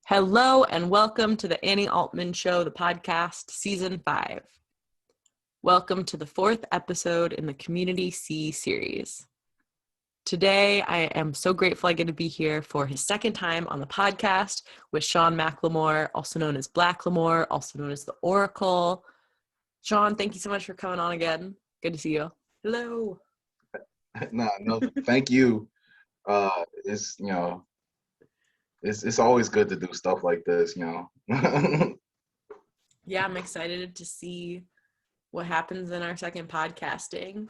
Hello and welcome to the Annie Altman Show, the podcast, Season 5. Welcome to the 4th episode in the Community C series. Today, I am so grateful I get to be here for his second time on the podcast with Sean McLemore, also known as Blacklemore, also known as the Oracle. Sean, thank you so much for coming on again. Good to see you. Hello. No, thank you. It's it's always good to do stuff like this, Yeah, I'm excited to see what happens in our second podcasting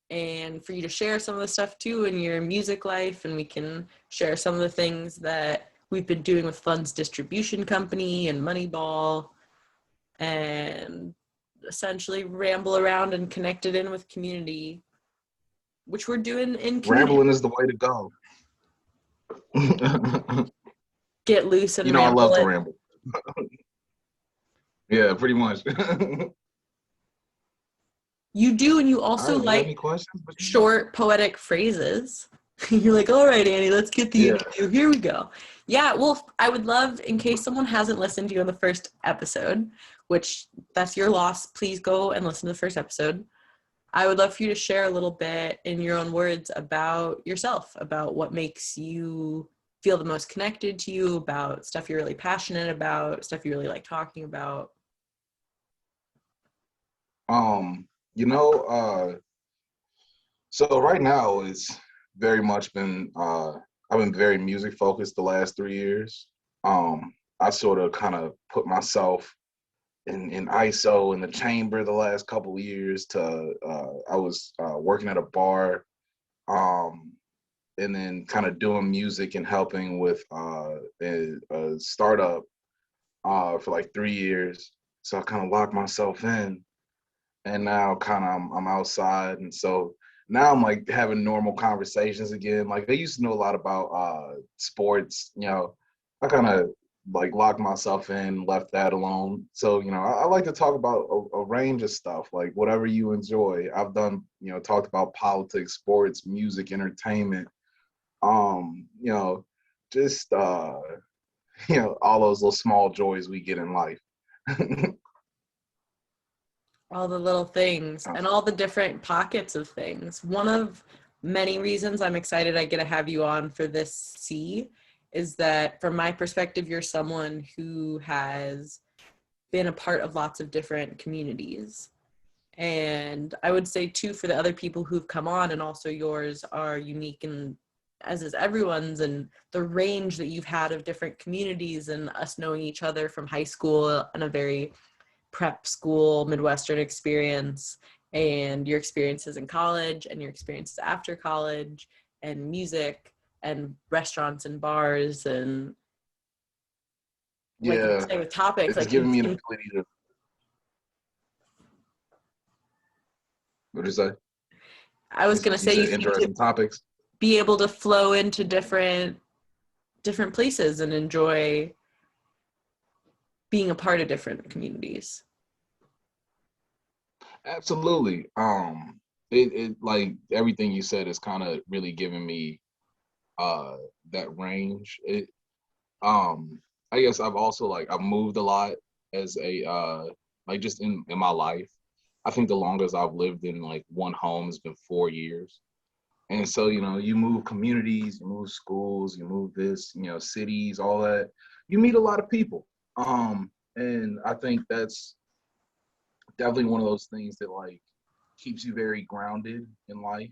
and for you to share some of the stuff too in your music life, and we can share some of the things that we've been doing with Funds Distribution Company and Moneyball, and essentially ramble around and connect it in with community, which we're doing in community. Rambling is the way to go. Get loose and I love to it. ramble. Yeah, pretty much. You do, and you also like short poetic phrases. You're like, all right, Annie, let's get the interview. Here we go. Yeah, well, I would love, in case someone hasn't listened to you in the first episode, which that's your loss, please go and listen to the first episode. I would love for you to share a little bit in your own words about yourself, about what makes you feel the most connected to you, about stuff you're really passionate about, stuff you really like talking about. So right now it's very much been, I've been very music focused the last 3 years. I sort of kind of put myself in ISO in the chamber the last couple of years I was working at a bar, and then kind of doing music and helping with a startup for like 3 years. So I kind of locked myself in, and now kind of I'm outside, and so now I'm like having normal conversations again. Like I used to know a lot about sports, I kind of like locked myself in, left that alone. So, I like to talk about a range of stuff, like whatever you enjoy. I've done, talked about politics, sports, music, entertainment, just, all those little small joys we get in life. All the little things and all the different pockets of things. One of many reasons I'm excited I get to have you on for this C is that from my perspective, you're someone who has been a part of lots of different communities. And I would say too, for the other people who've come on, and also yours are unique, and as is everyone's, and the range that you've had of different communities and us knowing each other from high school and a very prep school Midwestern experience, and your experiences in college and your experiences after college, and music and restaurants and bars, and like you say with topics, it's like giving me an ability to. What did you say? I was going to say, you interesting topics. Be able to flow into different places and enjoy being a part of different communities. Absolutely. It like everything you said is kind of really giving me that range. I guess I've also I've moved a lot as a just in my life. I think the longest I've lived in one home has been 4 years. And so, you move communities, you move schools, you move this, cities, all that. You meet a lot of people. And I think that's definitely one of those things that keeps you very grounded in life.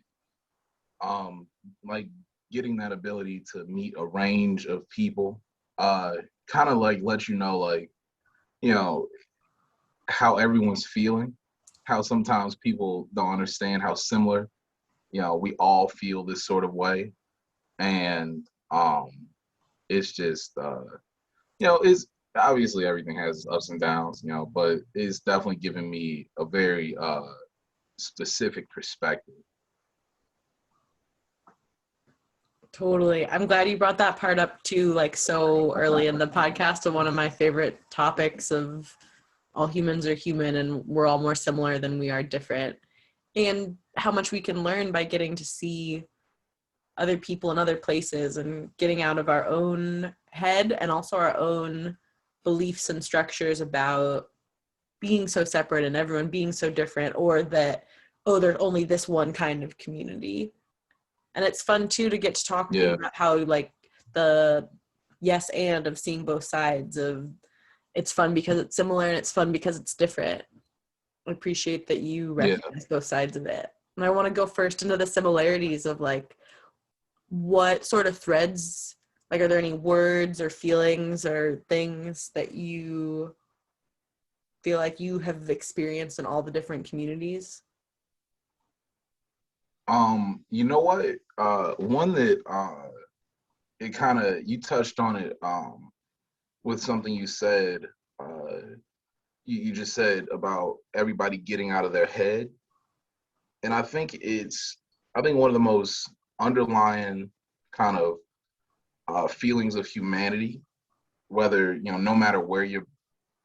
Getting that ability to meet a range of people, kind of lets you know, how everyone's feeling, how sometimes people don't understand how similar, we all feel this sort of way. And it's just, it's obviously everything has ups and downs, but it's definitely given me a very specific perspective. Totally. I'm glad you brought that part up too, so early in the podcast, of one of my favorite topics of all humans are human and we're all more similar than we are different, and how much we can learn by getting to see other people and other places, and getting out of our own head and also our own beliefs and structures about being so separate and everyone being so different, or that, oh, there's only this one kind of community. And it's fun too to get to talk with you about how like the yes and of seeing both sides of it's fun because it's similar and it's fun because it's different. I appreciate that you recognize both sides of it. And I want to go first into the similarities of like what sort of threads, like are there any words or feelings or things that you feel like you have experienced in all the different communities? You know what? One that it kind of you touched on it with something you said. You just said about everybody getting out of their head, and I think one of the most underlying kind of feelings of humanity, whether no matter where you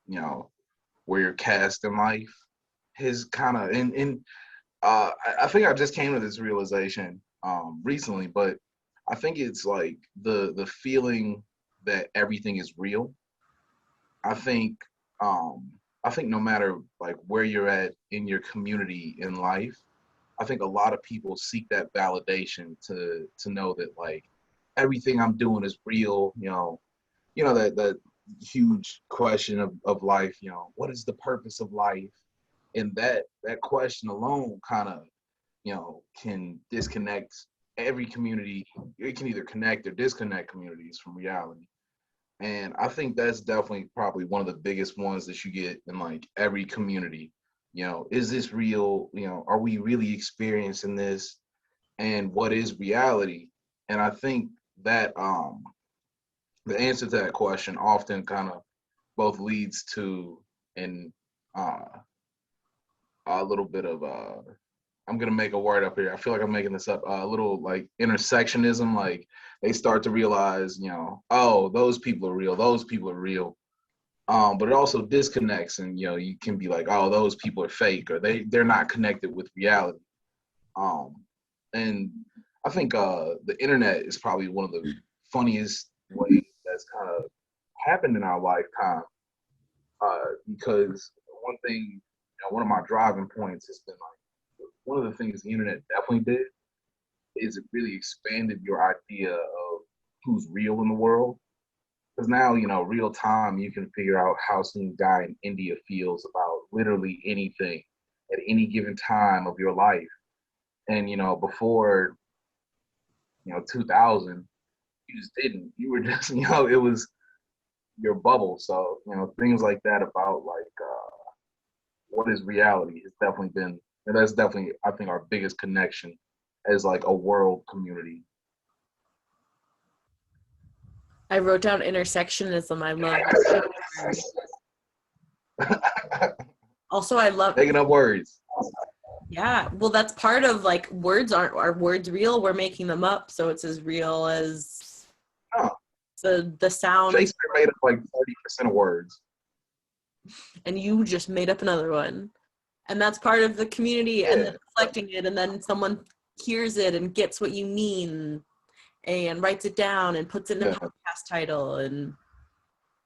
know where you're cast in life, his kind of and I think I just came to this realization recently, but I think it's like the feeling that everything is real. I think I think no matter like where you're at in your community in life, I think a lot of people seek that validation to know that like everything I'm doing is real. That huge question of life. What is the purpose of life? And that question alone kind of can disconnect every community. It can either connect or disconnect communities from reality. And I think that's definitely probably one of the biggest ones that you get in like every community. Is this real? Are we really experiencing this? And what is reality? And I think that the answer to that question often kind of both leads to an uh, a little bit of I'm gonna make a word up here. I feel like I'm making this up. A little like intersectionism. Like they start to realize, oh, those people are real. Those people are real. But it also disconnects, and you can be like, oh, those people are fake, or they're not connected with reality. Um, and I think the internet is probably one of the funniest ways that's kind of happened in our lifetime. Because one thing, one of my driving points has been like one of the things the internet definitely did is it really expanded your idea of who's real in the world. Because now, real time, you can figure out how some guy in India feels about literally anything at any given time of your life. And, before, 2000, you just didn't. You were just, it was your bubble. So, things like that about like what is reality has definitely been, and that's definitely, I think, our biggest connection as like a world community. I wrote down intersectionism. I love also I love making up words. Yeah, well that's part of like words aren't are words real, we're making them up, so it's as real as Huh. the sound. Shakespeare made up like 30% of words. And you just made up another one. And that's part of the community, and then reflecting it, and then someone hears it and gets what you mean and writes it down and puts it in a podcast title, and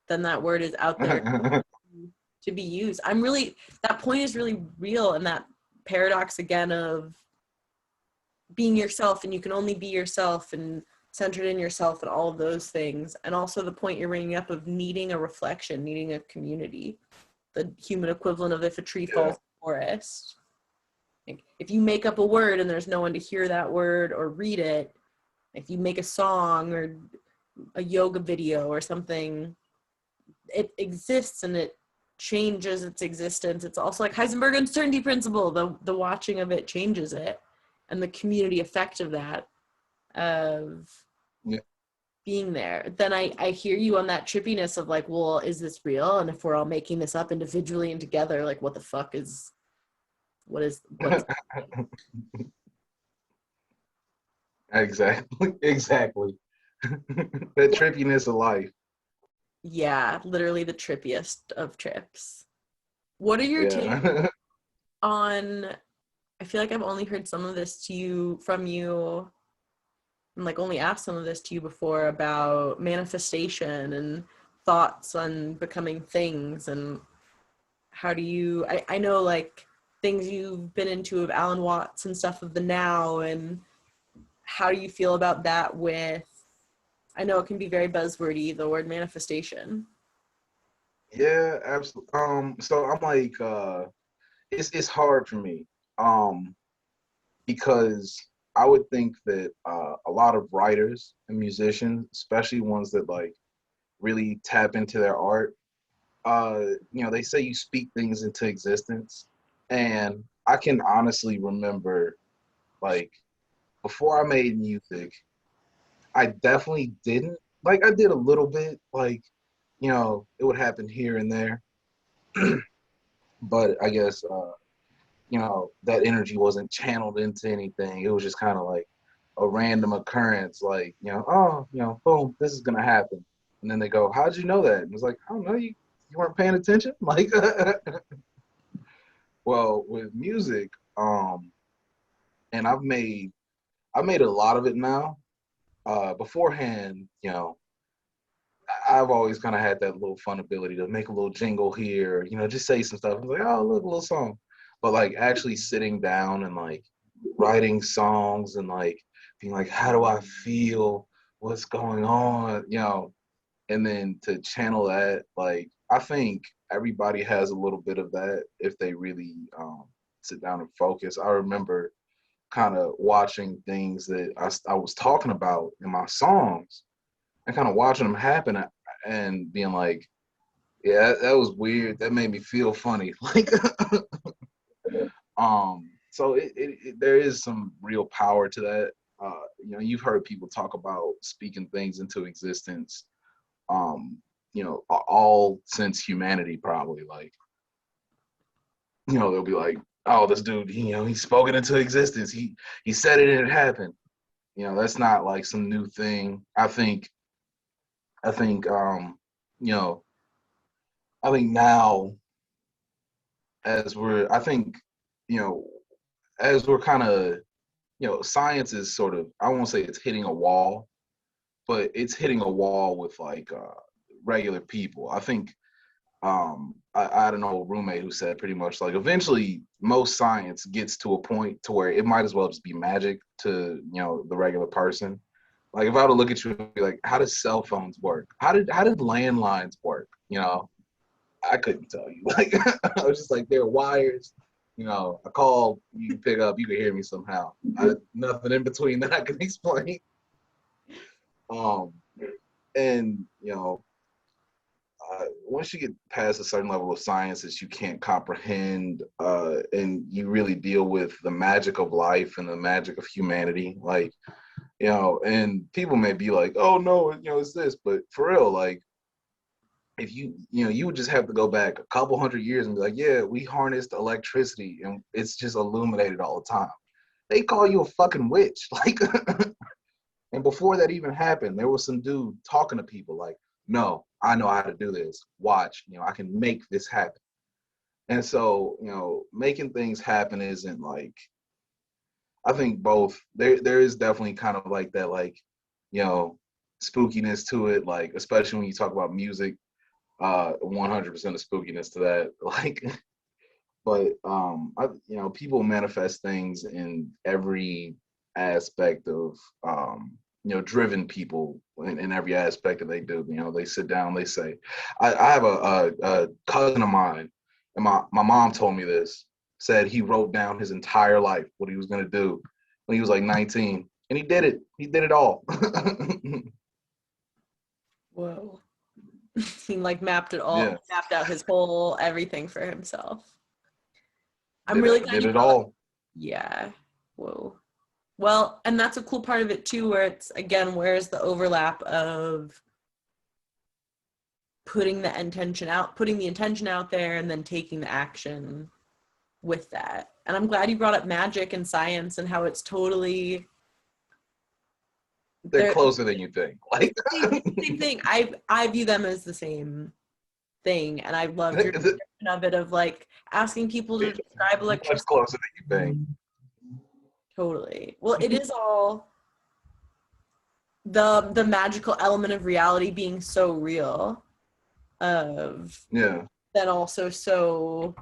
then that word is out there to be used. That point is really real, and that paradox again of being yourself, and you can only be yourself and centered in yourself and all of those things. And also the point you're bringing up of needing a reflection, needing a community, the human equivalent of if a tree falls in the forest. Like, if you make up a word and there's no one to hear that word or read it, if you make a song or a yoga video or something, it exists and it changes its existence. It's also like Heisenberg uncertainty principle, the watching of it changes it, and the community effect of that, of being there. Then I hear you on that trippiness of like, well, is this real? And if we're all making this up individually and together, like what the fuck is what's exactly that trippiness of life. Yeah, literally the trippiest of trips. What are your takes on, I feel like I've only heard some of this from you and like only asked some of this to you before about manifestation and thoughts on becoming things, and how do you, I know like things you've been into of Alan Watts and stuff of the now, and how do you feel about that with, I know it can be very buzzwordy, the word manifestation. Yeah, absolutely. So I'm like, it's hard for me, um, because I would think that a lot of writers and musicians, especially ones that like really tap into their art, they say you speak things into existence, and I can honestly remember like before I made music, I definitely didn't like. I did a little bit, like it would happen here and there, but I guess that energy wasn't channeled into anything. It was just kind of like a random occurrence, like, oh, boom, this is gonna happen. And then they go, how'd you know that? And it's like, I don't know, you weren't paying attention. Like, well, with music, and I've made a lot of it now. Beforehand, I've always kind of had that little fun ability to make a little jingle here, just say some stuff. I was like, oh, look, a little song. But like actually sitting down and like writing songs and like being like, how do I feel? What's going on? And then to channel that, like, I think everybody has a little bit of that if they really sit down and focus. I remember kind of watching things that I was talking about in my songs and kind of watching them happen and being like, yeah, that was weird. That made me feel funny. Like, so there is some real power to that. You've heard people talk about speaking things into existence. All since humanity probably. Like, they'll be like, oh, this dude, he's spoken into existence. He said it and it happened. That's not like some new thing. I think you know I think now as we're I think you know as we're kind of science is sort of, I won't say it's hitting a wall, but it's hitting a wall with like regular people. I think I had an old roommate who said pretty much like eventually most science gets to a point to where it might as well just be magic to the regular person. Like if I were to look at you and be like, how does cell phones work? How did landlines work? I couldn't tell you. Like I was just like, there are wires. I call, you pick up, you can hear me somehow. Nothing in between that I can explain. Um, and once you get past a certain level of science that you can't comprehend, and you really deal with the magic of life and the magic of humanity, like and people may be like, oh no, it's this, but for real, like if you would just have to go back a couple hundred years and be like, yeah, we harnessed electricity and it's just illuminated all the time. They call you a fucking witch. Like, and before that even happened, there was some dude talking to people like, no, I know how to do this. Watch, I can make this happen. And so, making things happen isn't like, I think both, there is definitely kind of like that, like, spookiness to it, like, especially when you talk about music, 100% of spookiness to that. Like, but people manifest things in every aspect of driven people in every aspect that they do. They sit down, they say, I have a cousin of mine, and my mom told me this, said he wrote down his entire life, what he was going to do when he was like 19, and he did it all. Whoa. He like mapped it all, Yeah, mapped out his whole everything for himself. I'm really glad did you it brought, all. yeah. Whoa. Well, and that's a cool part of it too, where it's again, where's the overlap of putting the intention out there and then taking the action with that. And I'm glad you brought up magic and science and how it's totally They're they're closer than you think. Like, same thing. I view them as the same thing, and I loved your description of it, of like asking people to describe much electricity. closer than you think. Totally. Well, it is all, the magical element of reality being so real, of Yeah. then also so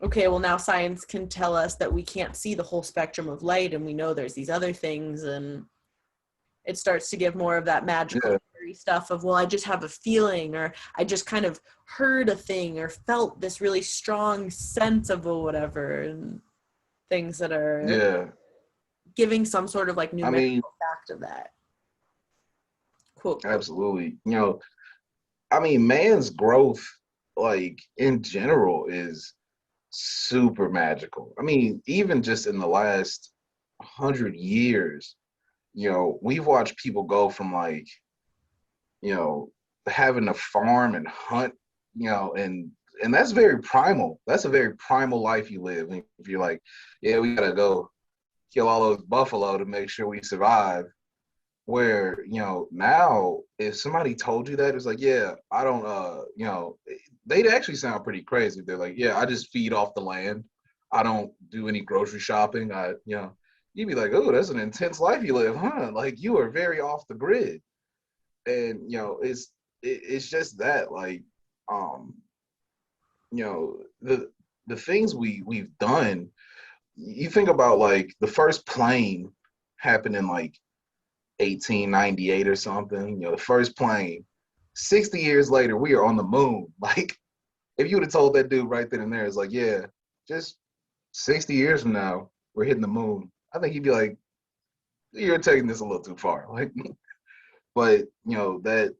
okay, well now science can tell us that we can't see the whole spectrum of light, and we know there's these other things, and it starts to give more of that magical Yeah. stuff of, well, I just have a feeling, or I just kind of heard a thing or felt this really strong sense of a whatever, and things that are Yeah. giving some sort of like I mean, numerical fact of that. Quote, quote. absolutely. I mean, man's growth, like in general, is super magical. I mean, even just in the last 100 years, we've watched people go from like, you know, having to farm and hunt, and that's very primal. That's a very primal life you live. And if you're like, yeah, we gotta go kill all those buffalo to make sure we survive. Where, now if somebody told you that, it's like, yeah, I don't, they'd actually sound pretty crazy. They're like, yeah, I just feed off the land. I don't do any grocery shopping. You'd be like, oh, that's an intense life you live, huh? Like, you are very off the grid. And, it's just that, like, um, the things we've done, you think about like the first plane happened in like 1898 or something, the first plane. 60 years later, we are on the moon. Like, if you would have told that dude right then and there, it's like, yeah, just 60 years from now, we're hitting the moon. I think he'd be like, you're taking this a little too far. Like, but, that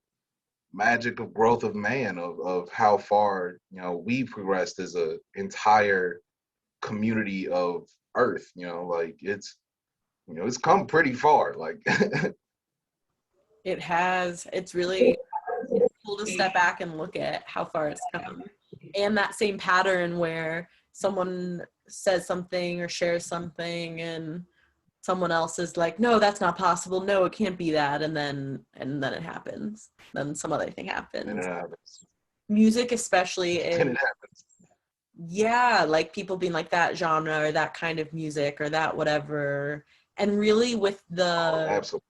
magic of growth of man, of how far, we progressed as a entire community of Earth, like it's come pretty far. Like, It has. It's really cool to step back and look at how far it's come. And that same pattern where someone says something or shares something and someone else is like, no, that's not possible. No, it can't be that. And then it happens. Then some other thing and it happens. happens. Music especially And is, it happens. yeah, like people being like that genre or that kind of music or that whatever. And really with Oh, the, absolutely.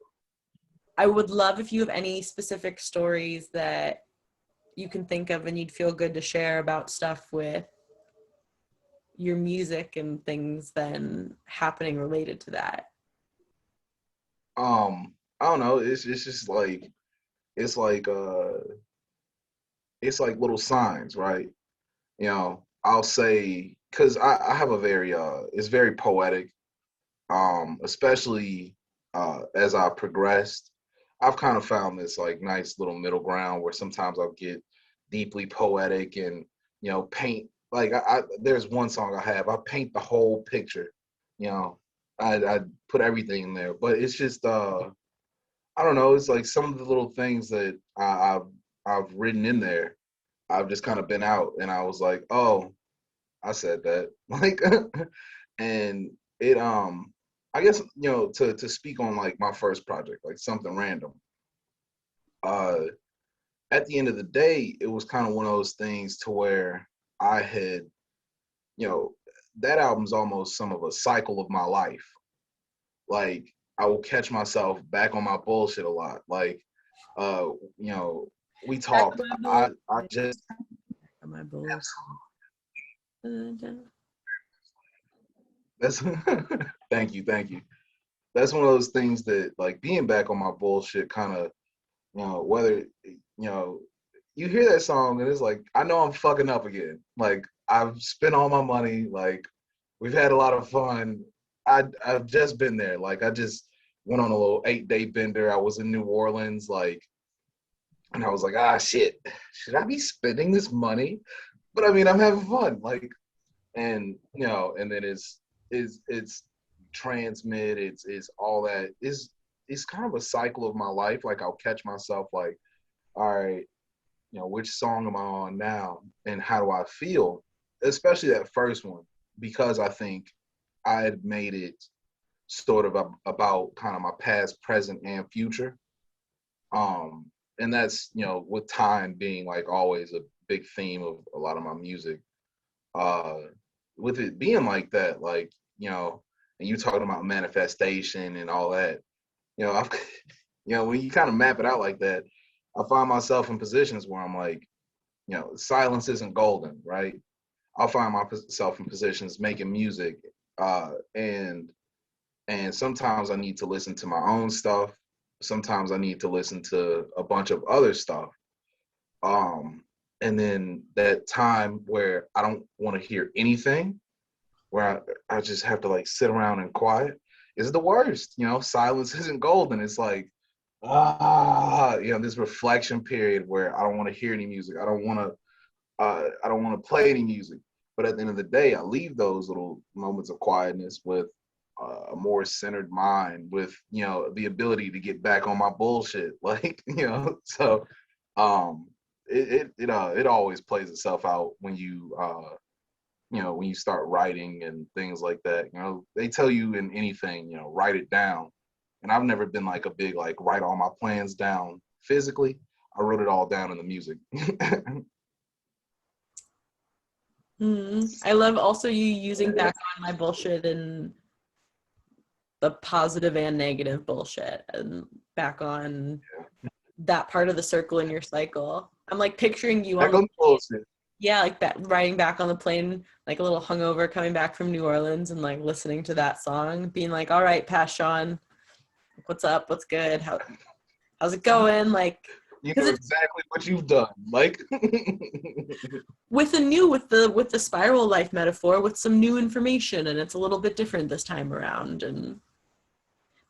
I would love if you have any specific stories that you can think of and you'd feel good to share about stuff with your music and things then happening related to that. I don't know. It's just like it's like it's like little signs, right? I'll say because I have a very it's very poetic. Especially as I've progressed, I've kind of found this like nice little middle ground where sometimes I'll get deeply poetic and paint like there's one song I have, I paint the whole picture, you know, I put everything in there, but it's just I don't know, it's like some of the little things that I've written in there, I've just kind of been out and I was like, oh, I said that. Like, and it I guess, to speak on like my first project, like something random. Uh at the end of the day, it was kind of one of those things to where I had, you know, that album's almost some of a cycle of my life. Like, I will catch myself back on my bullshit a lot. Like, uh, you know, we Back talked. of my I just my bull. that's thank you. That's one of those things that like being back on my bullshit kind of, whether you hear that song and it's like I know I'm fucking up again. Like, I've spent all my money. Like, we've had a lot of fun. I've just been there. Like, I just went on a little 8-day bender. I was in New Orleans. Like, and I was like, ah, shit, should I be spending this money? But I mean, I'm having fun. Like, and and then it's transmit. It's all that. It's kind of a cycle of my life. Like, I'll catch myself like, all right, which song am I on now, and how do I feel? Especially that first one, because I think I had made it sort of about kind of my past, present, and future. Um, and that's, with time being like always a big theme of a lot of my music. Uh, with it being like that, like, and you talking about manifestation and all that, I've when you kind of map it out like that, I find myself in positions where I'm like, silence isn't golden, right? I'll find myself in positions making music, and sometimes I need to listen to my own stuff. Sometimes I need to listen to a bunch of other stuff. And then that time where I don't want to hear anything, where I just have to like sit around and quiet, is the worst. Silence isn't golden. It's like, this reflection period where I don't want to hear any music. I don't want to play any music. But at the end of the day, I leave those little moments of quietness with a more centered mind, with the ability to get back on my bullshit. Like so it always plays itself out when you start writing and things like that. They tell you in anything, write it down. And I've never been like a big like write all my plans down physically. I wrote it all down in the music. I love also you using back on my bullshit and the positive and negative bullshit and back on that part of the circle in your cycle. I'm like picturing you on the bullshit. Yeah, like that, riding back on the plane, like a little hungover coming back from New Orleans and like listening to that song, being like, all right, Sean, what's up? What's good? How's it going? Like, you know exactly what you've done. Like with the spiral life metaphor with some new information, and it's a little bit different this time around. And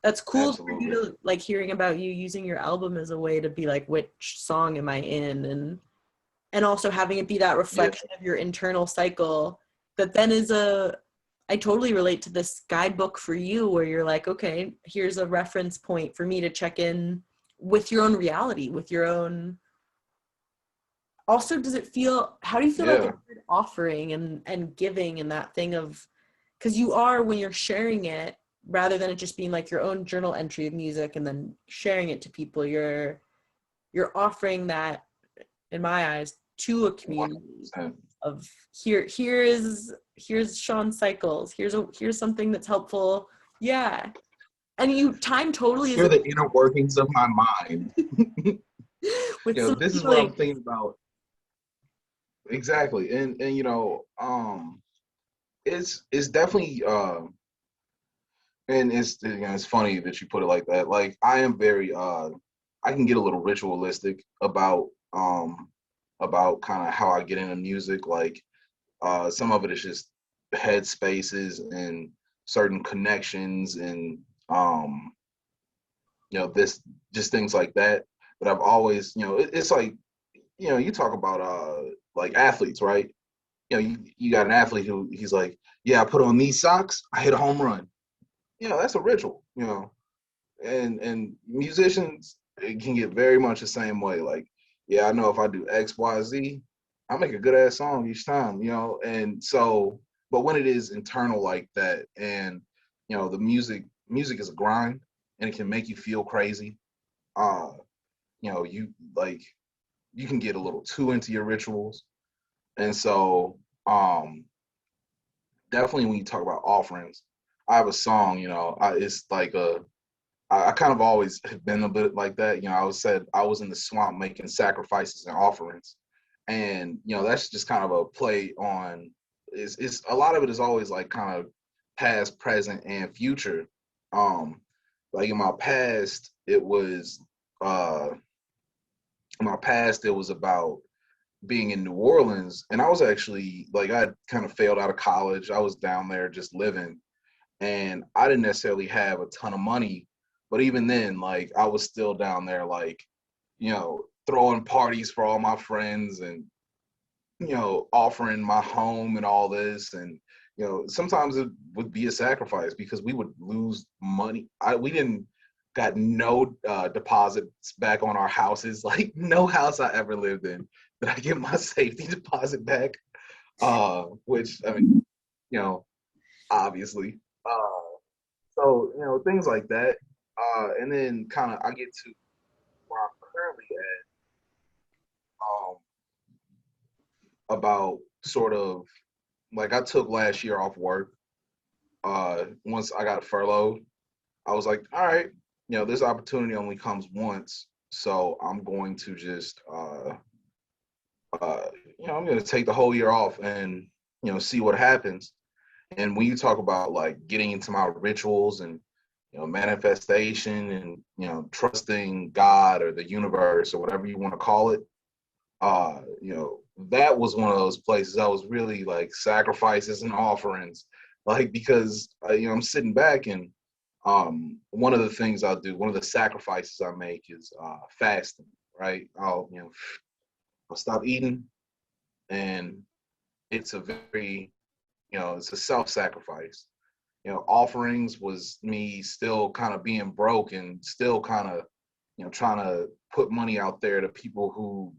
that's cool for you to like hearing about you using your album as a way to be like, which song am I in? And also having it be that reflection of your internal cycle that then I totally relate to this guidebook for you where you're like, okay, here's a reference point for me to check in with your own reality, with your own. Also, how do you feel about the word offering and giving and that thing of, because you are, when you're sharing it, rather than it just being like your own journal entry of music and then sharing it to people, you're offering that, in my eyes, to a community 100%. Of here's Sean's cycles, here's something that's helpful, and time totally is the inner workings of my mind. This is what I'm thinking about. Exactly. And it's definitely and it's funny that you put it like that. Like I am very I can get a little ritualistic about kind of how I get into music. Like some of it is just head spaces and certain connections and this just things like that. But I've always, it's like, you talk about like athletes, right? You got an athlete who he's like, yeah, I put on these socks, I hit a home run. That's a ritual, and musicians, it can get very much the same way. Like, yeah, I know if I do X, Y, Z, I make a good ass song each time, and so, but when it is internal like that, and the music is a grind, and it can make you feel crazy. You can get a little too into your rituals, and so definitely when you talk about offerings, I have a song. It's like I kind of always have been a bit like that. I was in the swamp making sacrifices and offerings, and that's just kind of a play on. It's a lot of it is always like kind of past, present, and future. Like in my past, it was about being in New Orleans, and I was actually like, I kind of failed out of college. I was down there just living, and I didn't necessarily have a ton of money, but even then, like I was still down there, like, throwing parties for all my friends and, offering my home and all this. And, sometimes it would be a sacrifice because we would lose money. We didn't got no deposits back on our houses. Like no house I ever lived in did I get my safety deposit back. Which, I mean, obviously. So, things like that. And then kind of I get to where I'm currently at, about sort of like I took last year off work. Once I got furloughed, I was like, all right, this opportunity only comes once, so I'm going to just I'm going to take the whole year off and see what happens. And when you talk about like getting into my rituals and manifestation and trusting God or the universe or whatever you want to call it, that was one of those places I was really like sacrifices and offerings, like because I'm sitting back and one of the things I'll do, one of the sacrifices I make is fasting. Right, I'll stop eating, and it's a very it's a self-sacrifice. Offerings was me still kind of being broke and still kind of trying to put money out there to people who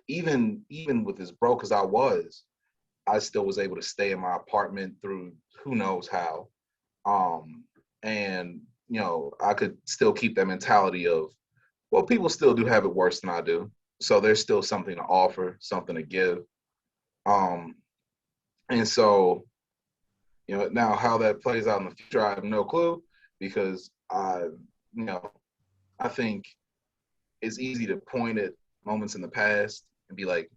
even with as broke as I still was able to stay in my apartment through who knows how. And I could still keep that mentality of, well, people still do have it worse than I do, so there's still something to offer, something to give. um and so now how that plays out in the future, I have no clue, because you know I think it's easy to point at moments in the past and be like,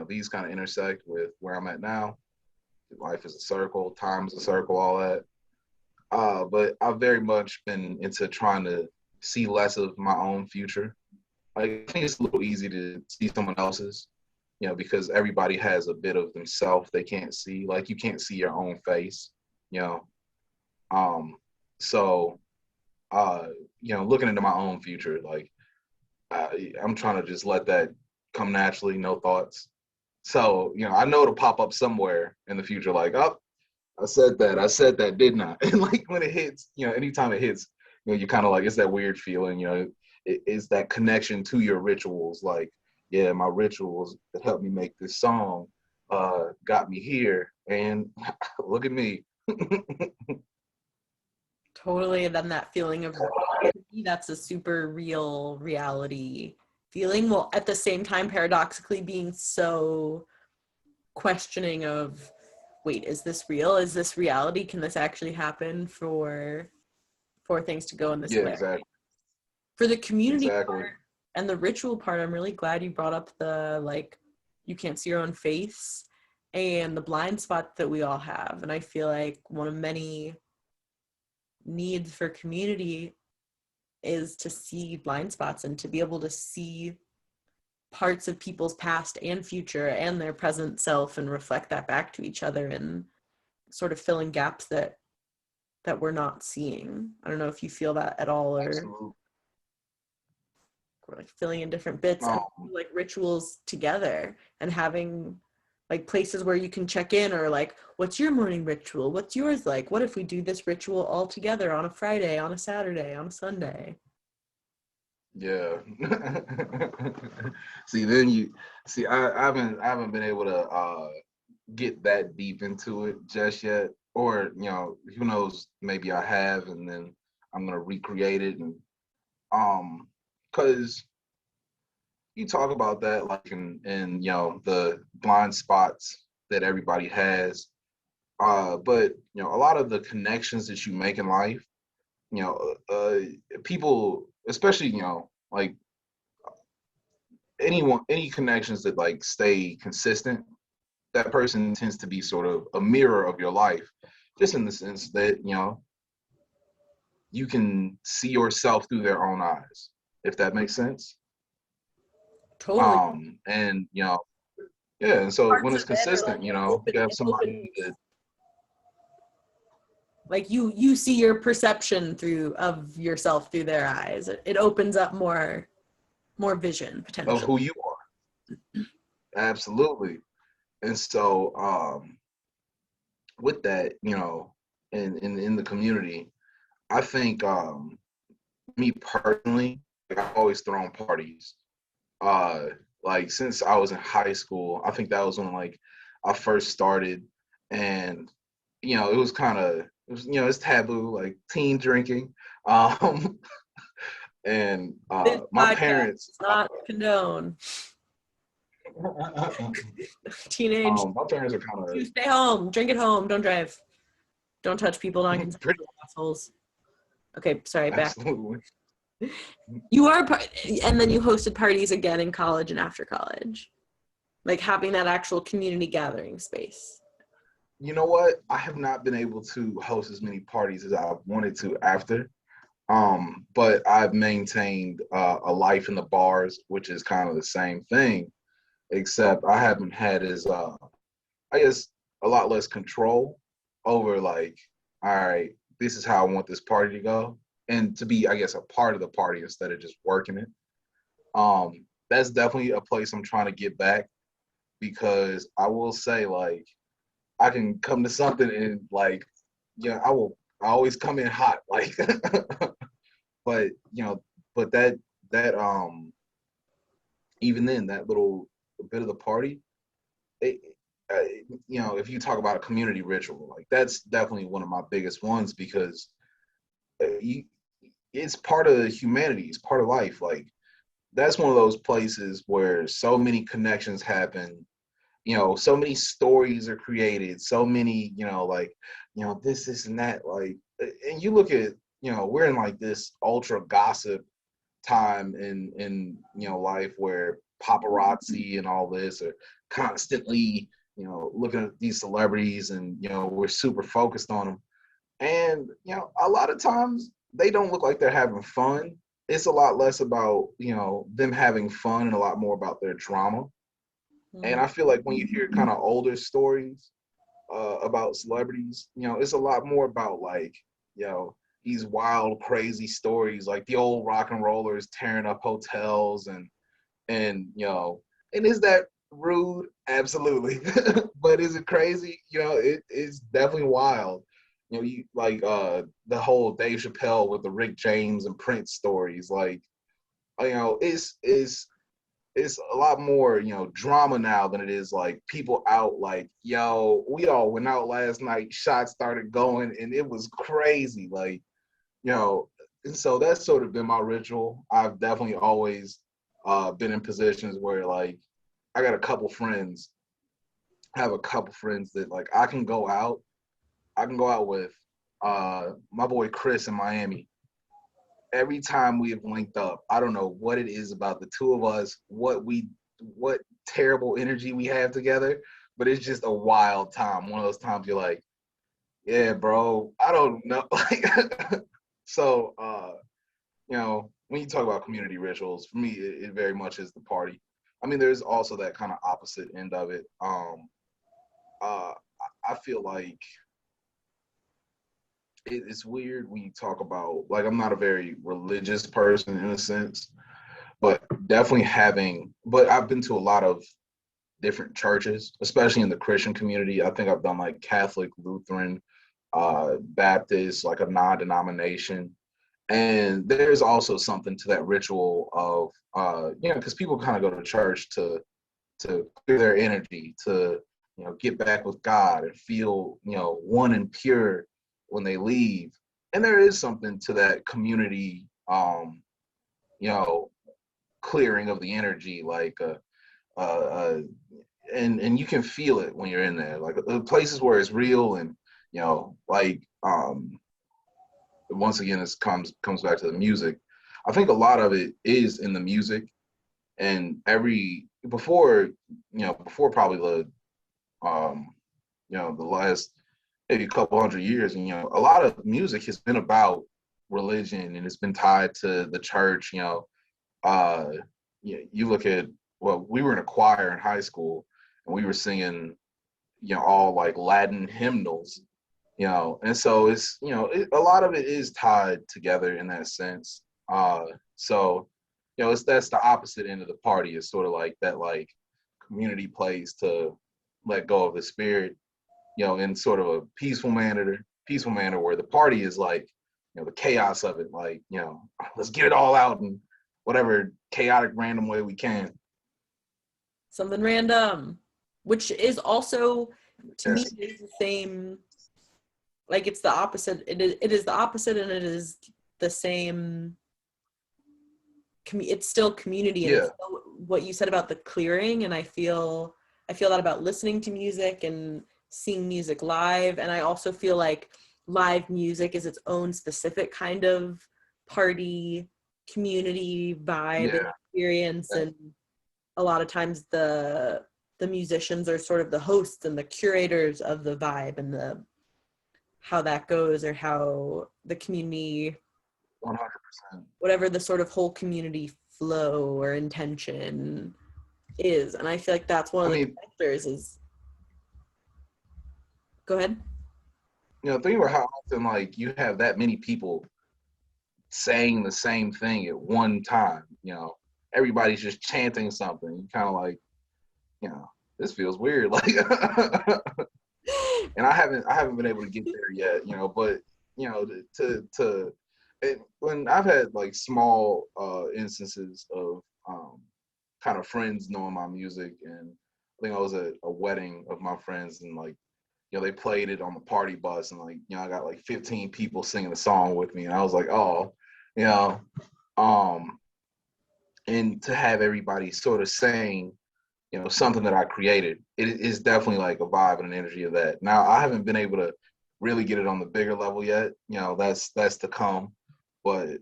these kind of intersect with where I'm at now. Life is a circle, time is a circle, all that. But I've very much been into trying to see less of my own future. Like, I think it's a little easy to see someone else's, because everybody has a bit of themselves they can't see. Like, you can't see your own face, you know. Um, so, looking into my own future, like, I'm trying to just let that come naturally, no thoughts. So, I know it'll pop up somewhere in the future, like, oh, I said that, didn't I? And like when it hits, anytime it hits, you're kind of like, it's that weird feeling, it's that connection to your rituals. Like, yeah, my rituals that helped me make this song got me here. And look at me. Totally. And then that feeling of, that's a super real reality feeling, while at the same time paradoxically being so questioning of, wait, is this real? Is this reality? Can this actually happen for things to go in this Yeah, way? exactly. For the community Exactly. part and the ritual part, I'm really glad you brought up the, like, you can't see your own face and the blind spot that we all have. And I feel like one of many needs for community is to see blind spots and to be able to see parts of people's past and future and their present self and reflect that back to each other and sort of filling gaps that we're not seeing. I don't know if you feel that at all, or Absolutely. we're like filling in different bits and like rituals together and having like places where you can check in, or like, what's your morning ritual? What's yours like? What if we do this ritual all together on a Friday, on a Saturday, on a Sunday? Yeah. See, then I haven't been able to get that deep into it just yet. Or, who knows, maybe I have, and then I'm gonna recreate it. And because you talk about that, like, in the blind spots that everybody has. But a lot of the connections that you make in life, people, especially, like any connections that like stay consistent, that person tends to be sort of a mirror of your life, just in the sense that you can see yourself through their own eyes, if that makes sense. Totally. And yeah, and so when Parts it's of it are like consistent, you have it somebody opens, that, like you see your perception through of yourself through their eyes. It opens up more vision of potentially. who you are. Absolutely. And so with that, in the community, I think me personally, like, I've always thrown parties. Uh, like, since I was in high school, I think that was when like I first started, and it was kind of, it's taboo, like teen drinking. Um, and This my podcast parents, does not condone teenage. my parents are kind You stay home, drink at home, don't drive, don't touch people, don't of pretty. assholes. Okay, sorry, back. Absolutely. You are, and then you hosted parties again in college and after college, like having that actual community gathering space. You know what? I have not been able to host as many parties as I wanted to after. But I've maintained a life in the bars, which is kind of the same thing, except I haven't had as I guess a lot less control over like, all right, this is how I want this party to go, and to be, I guess, a part of the party instead of just working it. That's definitely a place I'm trying to get back because I will say like I can come to something and like, yeah, I always come in hot like, but but that even then that little bit of the party, it, uh, if you talk about a community ritual, like that's definitely one of my biggest ones because you, it's part of humanity, it's part of life. Like that's one of those places where so many connections happen, so many stories are created, so many, like, this and that, like, and you look at, we're in like this ultra gossip time in life where paparazzi and all this are constantly, looking at these celebrities and, we're super focused on them. And, a lot of times they don't look like they're having fun. It's a lot less about, them having fun and a lot more about their drama. And I feel like when you hear kind of older stories about celebrities, it's a lot more about like, these wild, crazy stories, like the old rock and rollers tearing up hotels and is that rude? Absolutely. But is it crazy? It's definitely wild. You like the whole Dave Chappelle with the Rick James and Prince stories, like, it's a lot more, drama now than it is like people out like, yo, we all went out last night, shots started going, and it was crazy. Like, and so that's sort of been my ritual. I've definitely always been in positions where like I got a couple friends, I have a couple friends that like I can go out with my boy Chris in Miami. Every time we have linked up, I don't know what it is about the two of us, what terrible energy we have together, but it's just a wild time. One of those times you're like, yeah, bro, I don't know. Like, so, when you talk about community rituals, for me, it very much is the party. I mean, there's also that kind of opposite end of it. Uh, I feel like it's weird when you talk about, like, I'm not a very religious person in a sense, but definitely but I've been to a lot of different churches, especially in the Christian community. I think I've done like Catholic, Lutheran, Baptist, like a non-denomination. And there's also something to that ritual of, because people kind of go to church to clear their energy, to, get back with God and feel, one and pure when they leave. And there is something to that community, you know, clearing of the energy, like, uh, and you can feel it when you're in there, like the places where it's real, and like, once again, this comes back to the music. I think a lot of it is in the music, and before probably um, the last maybe a couple hundred years, and a lot of music has been about religion and it's been tied to the church. Uh, you look at, well, we were in a choir in high school, and we were singing, all like Latin hymnals, and so it's, a lot of it is tied together in that sense. So, that's the opposite end of the party. It's sort of like that, like, community place to let go of the spirit, in sort of a peaceful manner where the party is like, the chaos of it, like, let's get it all out in whatever chaotic, random way we can. Something random, which is also, to me, Yes. it is the same. Like, it's the opposite. It is the opposite, and it is the same. It's still community, and it's Yeah. still what you said about the clearing. And I feel that about listening to music and seeing music live. And I also feel like live music is its own specific kind of party community vibe and Yeah. experience, and a lot of times the musicians are sort of the hosts and the curators of the vibe and the how that goes, or how the community, 100%. whatever the sort of whole community flow or intention is. And I feel like that's one of I the mean, factors is, go ahead. think about how often like you have that many people saying the same thing at one time. Everybody's just chanting something. You kind of like, this feels weird. Like, and I haven't been able to get there yet. But to when I've had like small instances of kind of friends knowing my music, and I think I was at a wedding of my friends, and like they played it on the party bus, and like I got like 15 people singing the song with me, and I was like, oh, you know, um, and to have everybody sort of saying something that I created, it is definitely like a vibe and an energy of that. Now I haven't been able to really get it on the bigger level yet. That's to come, but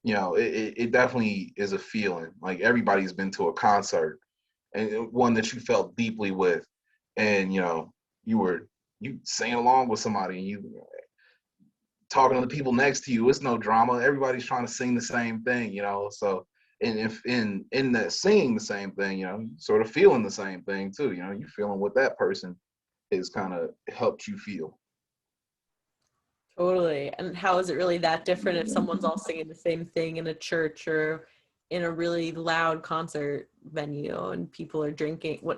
it definitely is a feeling. Like everybody's been to a concert and one that you felt deeply with, and you singing along with somebody, and you talking to the people next to you. It's no drama. Everybody's trying to sing the same thing, So, and if in that singing the same thing, you sort of feeling the same thing too. You feeling what that person has kind of helped you feel. Totally. And how is it really that different if someone's all singing the same thing in a church or in a really loud concert venue and people are drinking?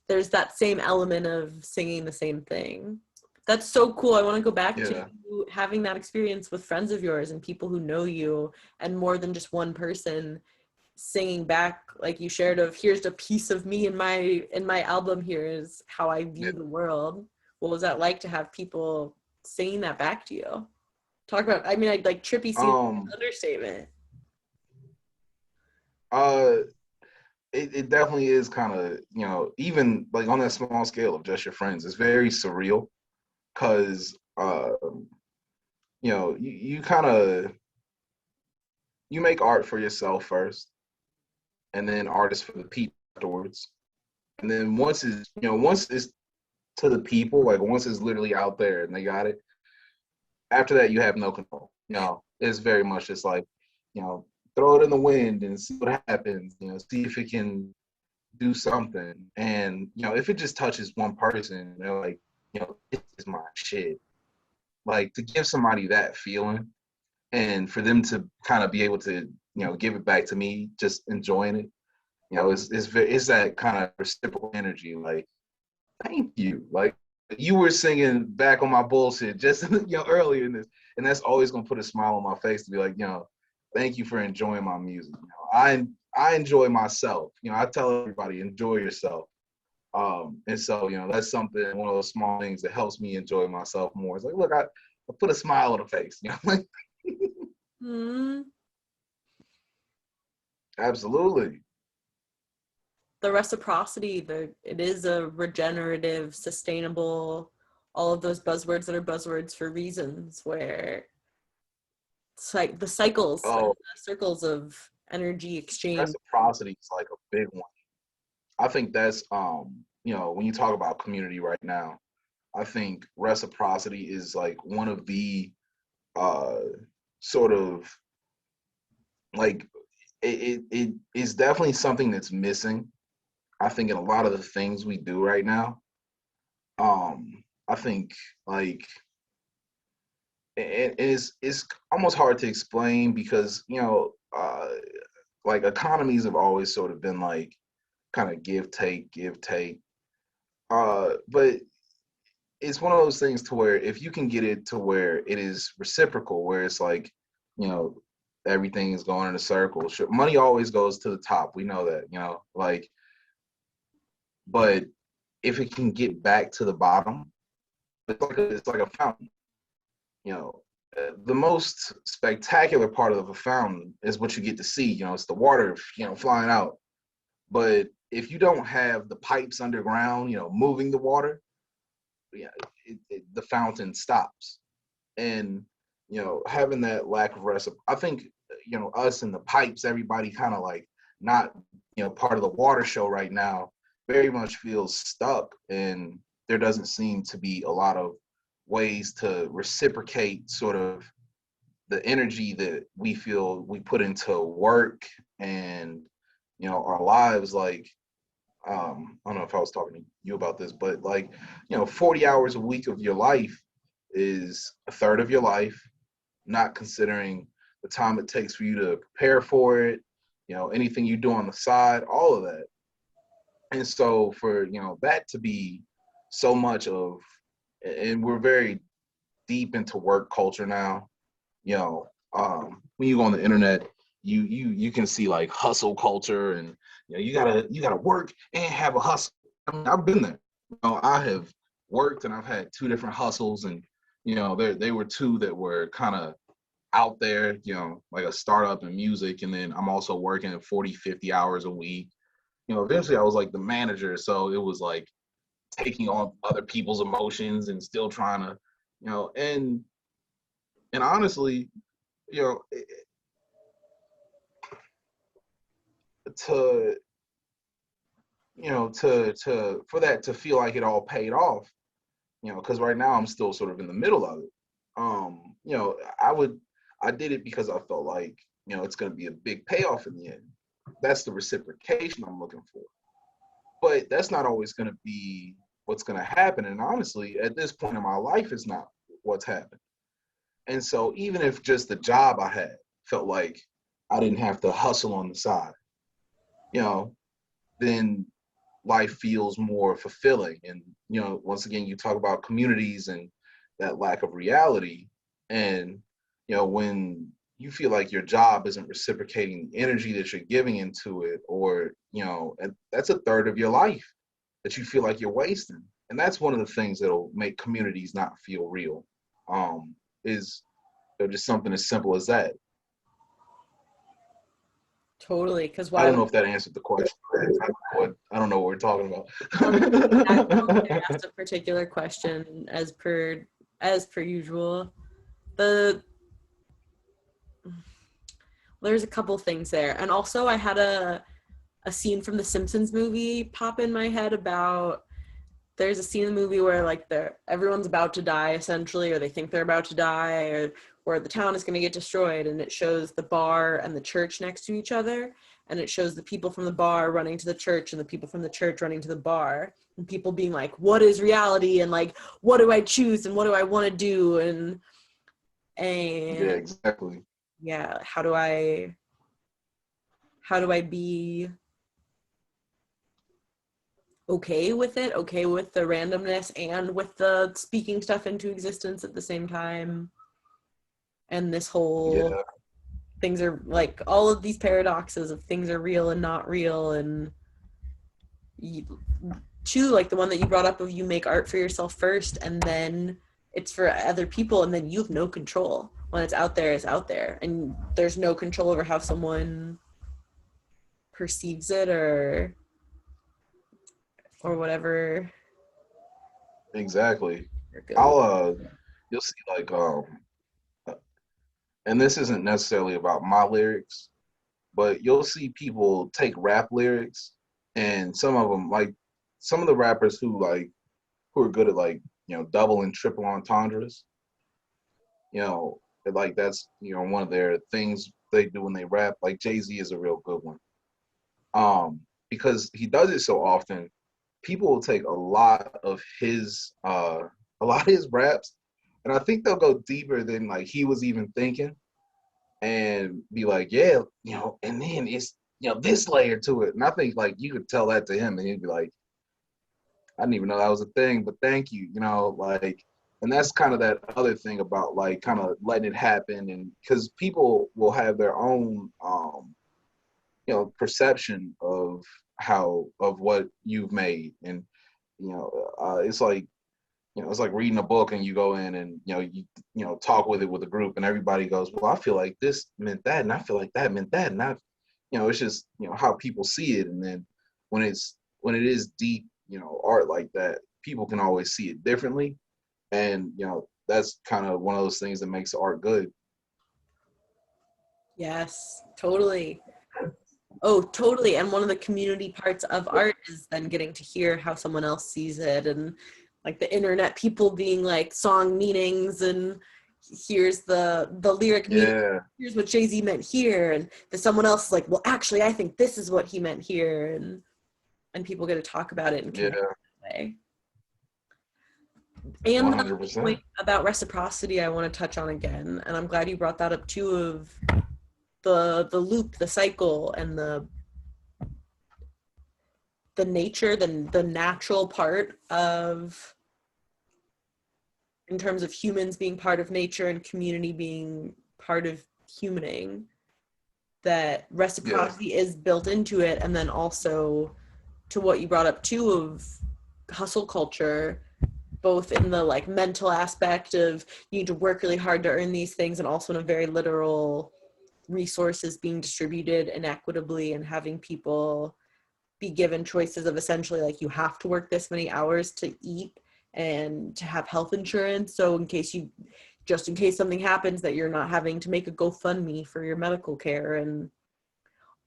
There's that same element of singing the same thing. That's so cool. I want to go back to Yeah. you having that experience with friends of yours and people who know you, and more than just one person singing back, like you shared, of here's a piece of me in my album, here is how I Yeah. view the world. What was that like to have people singing that back to you? Talk about, I mean, I'd like trippy scene, understatement. Uh, it definitely is kind of even like on that small scale of just your friends, it's very surreal because you kind of you make art for yourself first, and then artists for the people afterwards. And then once it's to the people, like once it's literally out there and they got it, after that you have no control. It's very much just like, throw it in the wind and see what happens, see if it can do something. And, if it just touches one person, they're like, this is my shit. Like to give somebody that feeling and for them to kind of be able to, give it back to me, just enjoying it. It's that kind of reciprocal energy. Like, thank you. Like you were singing back on my bullshit just earlier in this, and that's always gonna put a smile on my face to be like, thank you for enjoying my music. I enjoy myself. I tell everybody enjoy yourself. And so that's something, one of those small things that helps me enjoy myself more. It's like, look, I put a smile on the face. Like absolutely. The reciprocity, it is a regenerative, sustainable, all of those buzzwords that are buzzwords for reasons, where it's like the cycles and Oh, the circles of energy exchange. reciprocity is like a big one. I think that's when you talk about community right now, I think reciprocity is like one of the uh sort of like it is definitely something that's missing. I think in a lot of the things we do right now. I think like it's almost hard to explain because like economies have always sort of been like kind of give take. But it's one of those things to where if you can get it to where it is reciprocal, where it's like, you know, everything is going in a circle. Sure, money always goes to the top. We know that, like, but if it can get back to the bottom, it's like a fountain. You know, the most spectacular part of a fountain is what you get to see. It's the water, flying out. But if you don't have the pipes underground, moving the water, yeah, the fountain stops. And having that lack of reciprocity, I think us and the pipes, everybody kind of like not part of the water show right now, very much feels stuck, and there doesn't seem to be a lot of ways to reciprocate sort of the energy that we feel we put into work and our lives. Like I don't know if I was talking to you about this, but like 40 hours a week of your life is a third of your life, not considering the time it takes for you to prepare for it, anything you do on the side, all of that. And so for that to be so much of, and we're very deep into work culture now. When you go on the internet, you can see like hustle culture, and you gotta work and have a hustle. I mean, I've been there. I have worked and I've had two different hustles, and they were two that were kind of out there, like a startup in music, and then I'm also working at 40, 50 hours a week. Eventually I was like the manager, so it was like taking on other people's emotions and still trying to, and honestly, you know, to to for that to feel like it all paid off, because right now I'm still sort of in the middle of it. I did it because I felt like it's going to be a big payoff in the end. That's the reciprocation I'm looking for, but that's not always going to be what's going to happen. And honestly, at this point in my life, it's not what's happened. And so even if just the job I had felt like I didn't have to hustle on the side, then life feels more fulfilling. And once again, you talk about communities and that lack of reality. And when you feel like your job isn't reciprocating the energy that you're giving into it, or and that's a third of your life that you feel like you're wasting. And that's one of the things that'll make communities not feel real. Is just something as simple as that. Totally, because I why don't would know if that answered the question. I don't know what we're talking about. I asked a particular question as per usual. There's a couple things there, and also I had a scene from the Simpsons movie pop in my head about. There's a scene in the movie where like everyone's about to die essentially, or they think they're about to die, or where the town is going to get destroyed, and it shows the bar and the church next to each other, and it shows the people from the bar running to the church and the people from the church running to the bar, and people being like, what is reality, and like, what do I choose, and what do I want to do, and Yeah, exactly. yeah, how do I be okay with it, okay with the randomness and with the speaking stuff into existence at the same time, and this whole Yeah, things are like all of these paradoxes of things are real and not real, and too, like the one that you brought up of you make art for yourself first and then it's for other people, and then you have no control. When it's out there and there's no control over how someone perceives it or whatever. exactly. You'll see like and this isn't necessarily about my lyrics, but you'll see people take rap lyrics, and some of them, like some of the rappers who are good at like double and triple entendres, like that's one of their things they do when they rap. Like Jay-Z is a real good one, because he does it so often. People will take a lot of his raps, and I think they'll go deeper than like he was even thinking, and be like, yeah, and then it's this layer to it. And I think like you could tell that to him, and he'd be like, I didn't even know that was a thing, but thank you, like. And that's kind of that other thing about like kind of letting it happen, and because people will have their own perception of what you've made. And it's like it's like reading a book, and you go in and talk with it with a group, and everybody goes, well, I feel like this meant that, and I feel like that meant that, and I it's just how people see it. And then when it is deep art like that, people can always see it differently. And that's kind of one of those things that makes art good. Yes, totally. Oh, totally. And one of the community parts of art is then getting to hear how someone else sees it, and like the internet people being like song meanings, and here's the lyric meaning, Yeah, here's what Jay-Z meant here, and then someone else is like, well, actually, I think this is what he meant here, and people get to talk about it and yeah, connect that way. And the 100%. point about reciprocity I want to touch on again, and I'm glad you brought that up too, of the loop, the cycle, and the nature, the natural part of, in terms of humans being part of nature and community being part of humaning, that Yeah, reciprocity is built into it. And then also to what you brought up too, of hustle culture, both in the like mental aspect of you need to work really hard to earn these things, and also in a very literal, resources being distributed inequitably and having people be given choices of essentially like, you have to work this many hours to eat and to have health insurance, so in case you, just in case something happens, that you're not having to make a GoFundMe for your medical care, and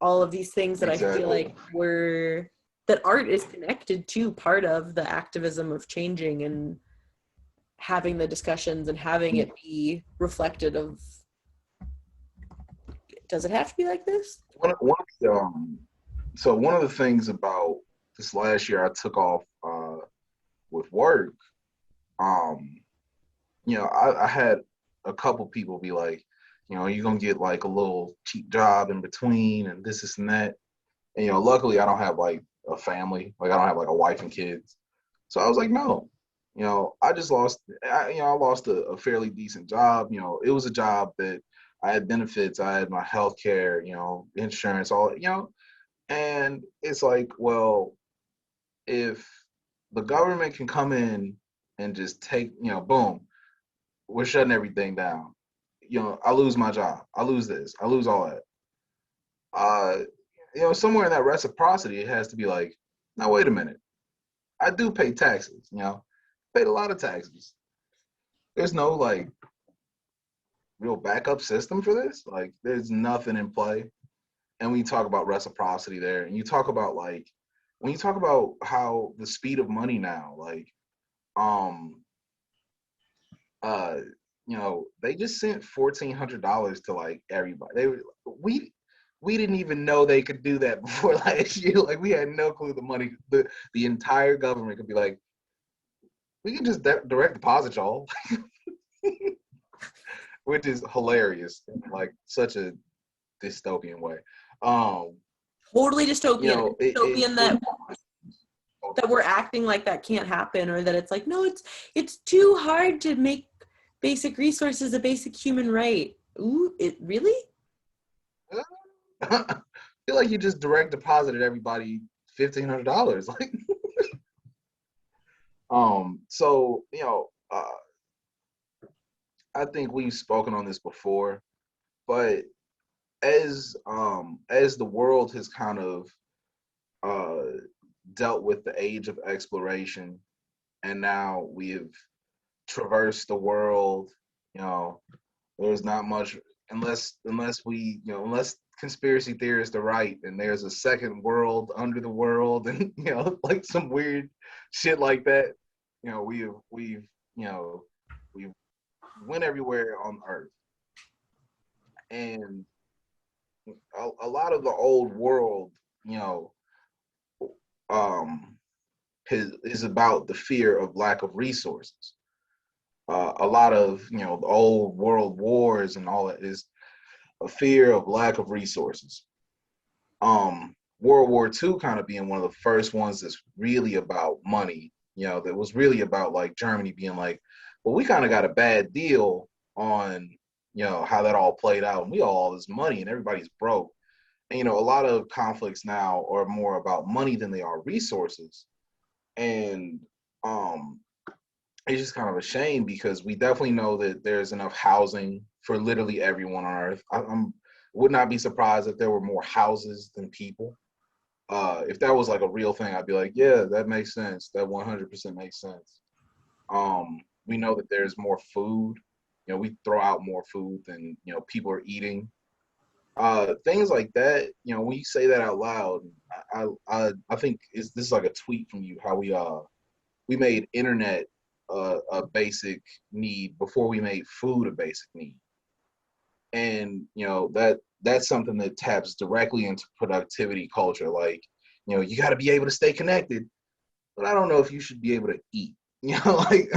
all of these things that I feel exactly. like were, that art is connected to part of the activism of changing and having the discussions and having it be reflected of, does it have to be like this? One of the, so one of the things about this last year I took off with work, um, I had a couple people be like, you're gonna get like a little cheap job in between and this and that. And luckily I don't have like a family, like I don't have like a wife and kids. So I was like, no, I just lost, I lost a fairly decent job. It was a job that I had benefits, I had my health care, insurance, all, and it's like, well, if the government can come in and just take, boom, we're shutting everything down. I lose my job. I lose this. I lose all that. Uh, somewhere in that reciprocity, it has to be like, now wait a minute. I do pay taxes. Paid a lot of taxes. There's no like real backup system for this. Like, there's nothing in play. And when you talk about reciprocity there, and you talk about like, when you talk about how the speed of money now, like, um, uh, they just sent $1,400 to like everybody. We didn't even know they could do that before last year. Like, we had no clue the money, the entire government could be like, we can just direct deposit y'all, which is hilarious, in like such a dystopian way. Um, Totally dystopian. Dystopian it that we're acting like that can't happen, or that it's like, no, it's too hard to make basic resources a basic human right. Ooh, it really? I feel like you just direct deposited everybody $1,500. Like, so I think we've spoken on this before, but as the world has kind of uh dealt with the age of exploration, and now we've traversed the world, you know, there's not much, unless we, unless conspiracy theorists are right and there's a second world under the world, and like some weird shit like that. We've went everywhere on Earth, and a lot of the old world, you know, um, is about the fear of lack of resources. A lot of the old world wars and all that is a fear of lack of resources. World War II kind of being one of the first ones that's really about money. That was really about like Germany being like, well, we kind of got a bad deal on how that all played out, and we all this money and everybody's broke. And a lot of conflicts now are more about money than they are resources. And um, it's just kind of a shame because we definitely know that there's enough housing for literally everyone on Earth. Would not be surprised if there were more houses than people. If that was like a real thing, I'd be like, yeah, that makes sense. That 100% makes sense. we know that there's more food. You know, we throw out more food than, you know, people are eating. Things like that. You know, when you say that out loud, I think this is like a tweet from you, how we made internet a basic need before we made food a basic need. And you know, that's something that taps directly into productivity culture. Like, you know, you got to be able to stay connected, but I don't know if you should be able to eat. You know, like,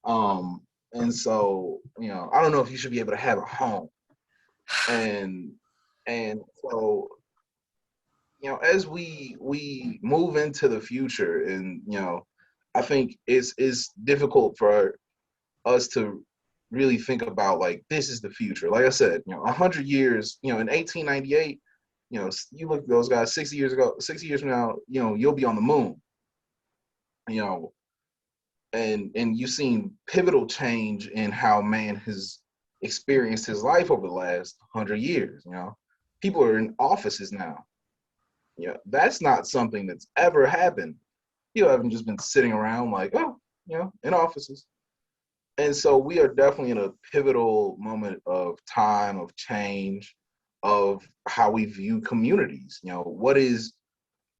um, and so, you know, I don't know if you should be able to have a home. And so, you know, as we move into the future, and you know, I think it's difficult for us to really think about, like, this is the future. Like I said, you know, 100 years, you know, in 1898, you know, you look at those guys 60 years ago, 60 years from now, you know, you'll be on the moon, you know, and you've seen pivotal change in how man has experienced his life over the last 100 years. You know, people are in offices now. You know, that's not something that's ever happened. You haven't just been sitting around like, oh, you know, in offices. And so we are definitely in a pivotal moment of time, of change, of how we view communities. You know,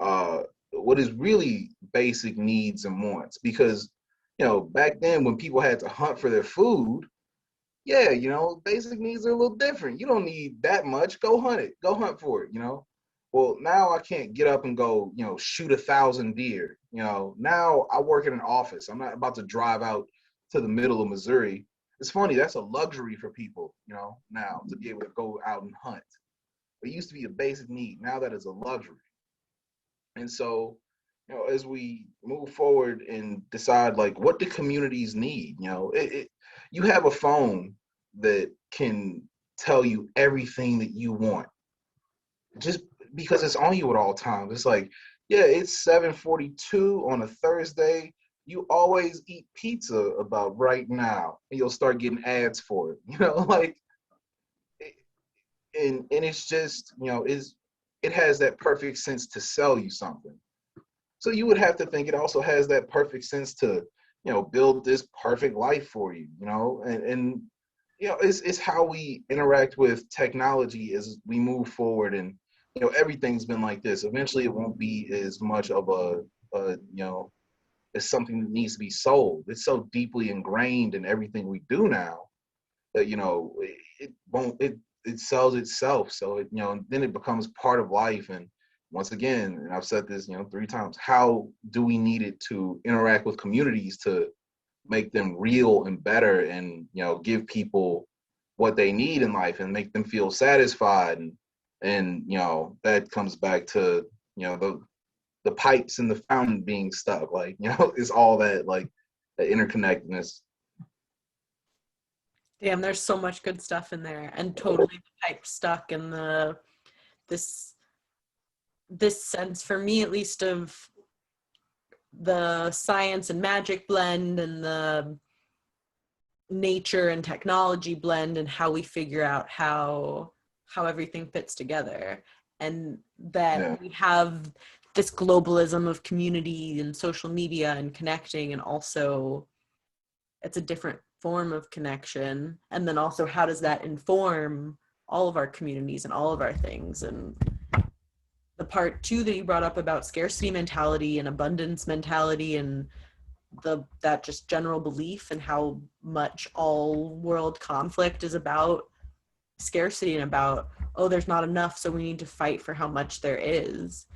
uh, what is really basic needs and wants? Because, you know, back then when people had to hunt for their food, yeah, you know, basic needs are a little different. You don't need that much. Go hunt it. Go hunt for it. You know. Well, now I can't get up and go, you know, shoot 1,000 deer. You know, now I work in an office. I'm not about to drive out to the middle of Missouri. It's funny. That's a luxury for people, you know, now to be able to go out and hunt. It used to be a basic need. Now that is a luxury. And so, you know, as we move forward and decide, like, what do communities need? You know, you have a phone that can tell you everything that you want, just because it's on you at all times. It's like, yeah, it's 7:42 on a Thursday. You always eat pizza about right now, and you'll start getting ads for it. You know, like, and it's just, you know, it has that perfect sense to sell you something. So you would have to think it also has that perfect sense to, you know, build this perfect life for you, you know, and you know, it's how we interact with technology as we move forward. And, you know, everything's been like this. Eventually it won't be as much of you know, it's something that needs to be sold. It's so deeply ingrained in everything we do now that, you know, it won't, it sells itself. So it, you know, then it becomes part of life. And once again, and I've said this, you know, 3 times, how do we need it to interact with communities to make them real and better, and, you know, give people what they need in life and make them feel satisfied? And you know, that comes back to, you know, the pipes and the fountain being stuck, like, you know, it's all that, like, the interconnectedness. Damn, there's so much good stuff in there, and totally the pipe stuck, and this this sense, for me at least, of the science and magic blend, and the nature and technology blend, and how we figure out how everything fits together. And that Yeah. we have this globalism of community and social media and connecting, and also it's a different form of connection. And then also, how does that inform all of our communities and all of our things? And the part too that you brought up about scarcity mentality and abundance mentality, and that just general belief, and how much all world conflict is about scarcity and about, oh, there's not enough, so we need to fight for how much there is.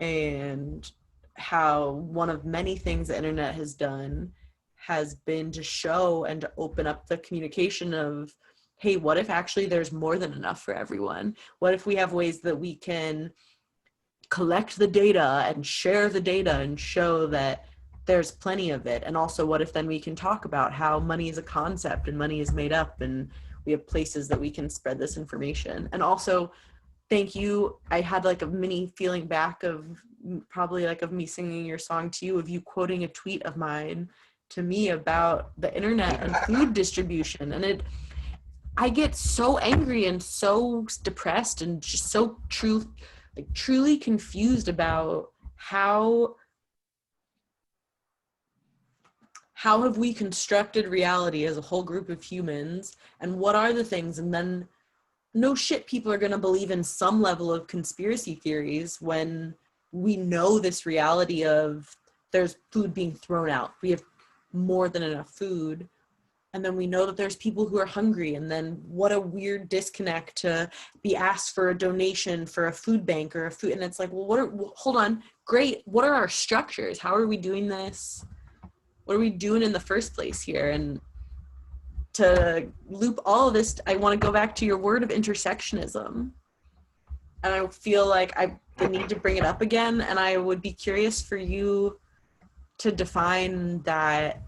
And how one of many things the internet has done has been to show and to open up the communication of, hey, what if actually there's more than enough for everyone? What if we have ways that we can collect the data and share the data and show that there's plenty of it? And also, what if then we can talk about how money is a concept and money is made up, and we have places that we can spread this information? And also, thank you. I had like a mini feeling back of probably like of me singing your song to you, of you quoting a tweet of mine to me about the internet and food distribution. And I get so angry and so depressed and just so truly confused about how how have we constructed reality as a whole group of humans, and what are the things? And then no shit, people are going to believe in some level of conspiracy theories when we know this reality of there's food being thrown out. We have more than enough food. And then we know that there's people who are hungry. And then what a weird disconnect to be asked for a donation for a food bank or a food. And it's like, well, hold on. Great. What are our structures? How are we doing this? What are we doing in the first place here? And to loop all of this, I want to go back to your word of intersectionism. And I feel like the need to bring it up again. And I would be curious for you to define that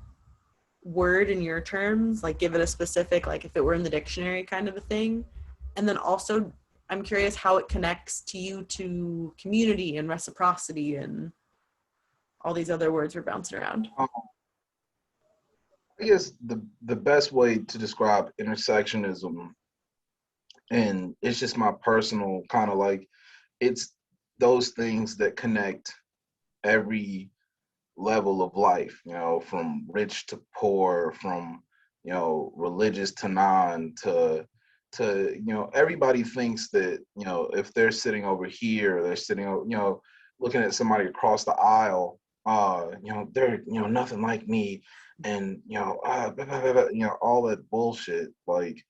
word in your terms, like give it a specific, like if it were in the dictionary kind of a thing. And then also, I'm curious how it connects to you to community and reciprocity and all these other words we're bouncing around. I guess the best way to describe intersectionism, and it's just my personal kind of like, it's those things that connect every level of life, from rich to poor, from, religious to non, to everybody thinks that, if they're sitting over here, or they're sitting, looking at somebody across the aisle, they're, nothing like me. And, all that bullshit, like,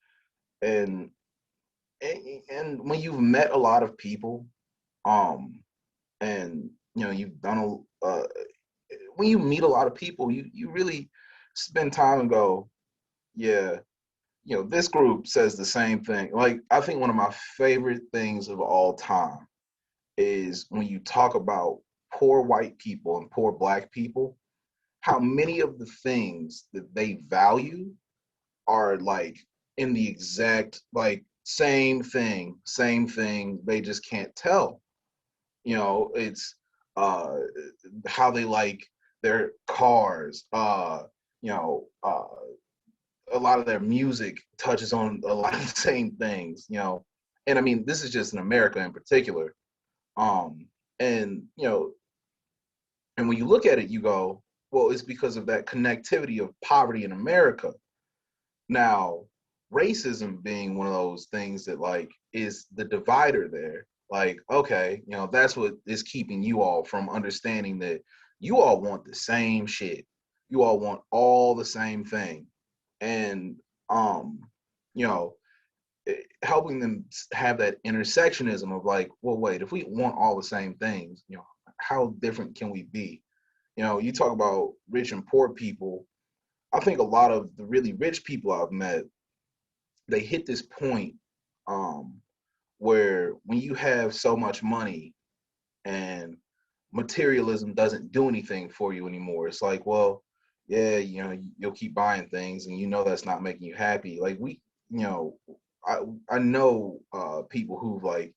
and, and when you've met a lot of people, and, you've done when you meet a lot of people, you really spend time and go, yeah, this group says the same thing. Like, I think one of my favorite things of all time is when you talk about poor white people and poor black people, how many of the things that they value are like in the exact, like, same thing, they just can't tell. It's how they like their cars, a lot of their music touches on a lot of the same things, and I mean, this is just in America in particular. um and and when you look at it, you go, well, it's because of that connectivity of poverty in America. Now, racism being one of those things that, like, is the divider there. Like, okay, that's what is keeping you all from understanding that you all want the same shit. You all want all the same thing. And, you know, helping them have that intersectionism of like, well, wait, if we want all the same things, how different can we be? You talk about rich and poor people. I think a lot of the really rich people I've met, they hit this point, um, where when you have so much money and materialism doesn't do anything for you anymore, it's like, well, yeah, you'll keep buying things, and that's not making you happy. Like, you know, I I know people who've, like,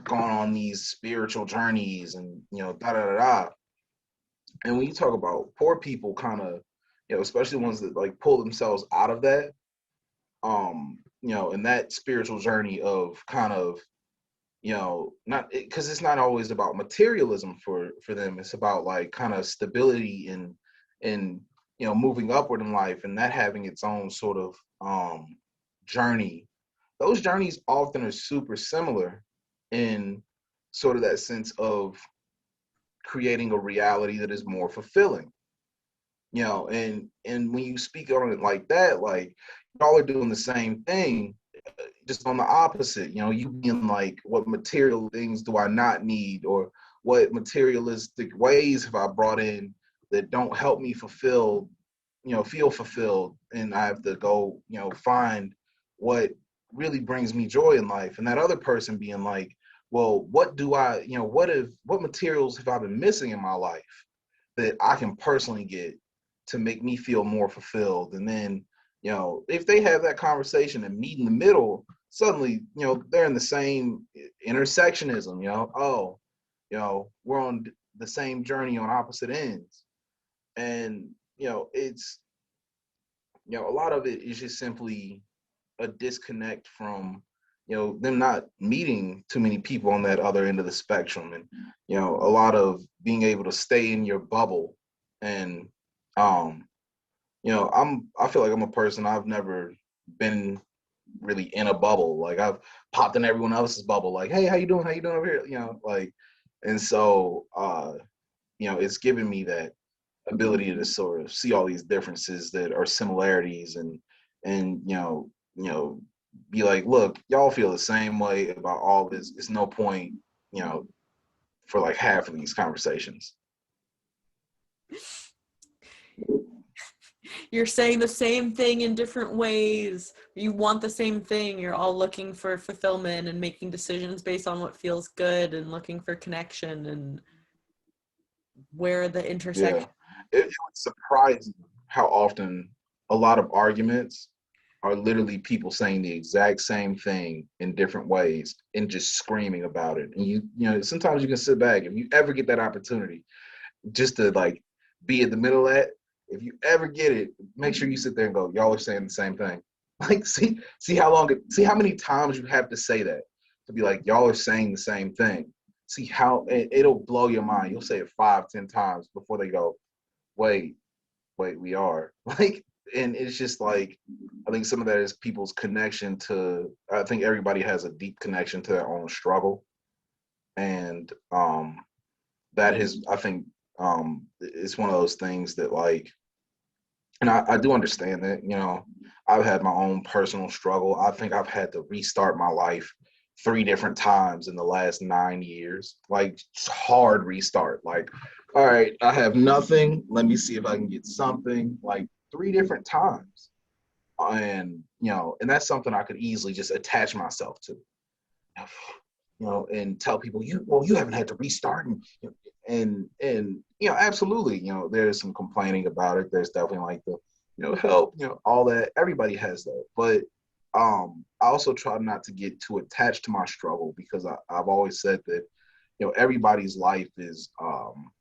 gone on these spiritual journeys, and da da da da. And when you talk about poor people, kind of, especially ones that like pull themselves out of that, in that spiritual journey of kind of, not because it's not always about materialism for them. It's about like kind of stability and moving upward in life, and that having its own sort of journey. Those journeys often are super similar in sort of that sense of creating a reality that is more fulfilling. And when you speak on it like that, like, y'all are doing the same thing, just on the opposite. You being like, what material things do I not need, or what materialistic ways have I brought in that don't help me feel fulfilled, and I have to go, find what really brings me joy in life. And that other person being like, well, what do I, what materials have I been missing in my life that I can personally get to make me feel more fulfilled? And then, if they have that conversation and meet in the middle, suddenly, they're in the same intersectionism, oh, we're on the same journey on opposite ends. And, it's, a lot of it is just simply a disconnect from, them not meeting too many people on that other end of the spectrum. And, a lot of being able to stay in your bubble and, I feel like I'm a person, I've never been really in a bubble. Like I've popped in everyone else's bubble, like, hey, how you doing? How you doing over here? Like, and so it's given me that ability to sort of see all these differences that are similarities, and be like, look, y'all feel the same way about all this. It's no point, you know, for like half of these conversations. You're saying the same thing in different ways. You want the same thing. You're all looking for fulfillment and making decisions based on what feels good and looking for connection, and where the Yeah, intersection. it was surprising how often a lot of arguments are literally people saying the exact same thing in different ways and just screaming about it. And sometimes you can sit back if you ever get that opportunity just to like be in the middle of that. If you ever get it, make sure you sit there and go, y'all are saying the same thing. Like, see how many times you have to say that to be like, y'all are saying the same thing. See how it'll blow your mind. You'll say it 5, 10 times before they go, wait, we are like, and it's just like, I think some of that is people's connection to, I think everybody has a deep connection to their own struggle. And that is, I think, it's one of those things that like, and I do understand that, I've had my own personal struggle. I think I've had to restart my life 3 different times in the last 9 years, like hard restart. Like, all right, I have nothing. Let me see if I can get something. Like 3 different times, and that's something I could easily just attach myself to, and tell people, you haven't had to restart, and absolutely, there's some complaining about it. There's definitely like the, help, all that. Everybody has that, but I also try not to get too attached to my struggle, because I've always said that, everybody's life is um,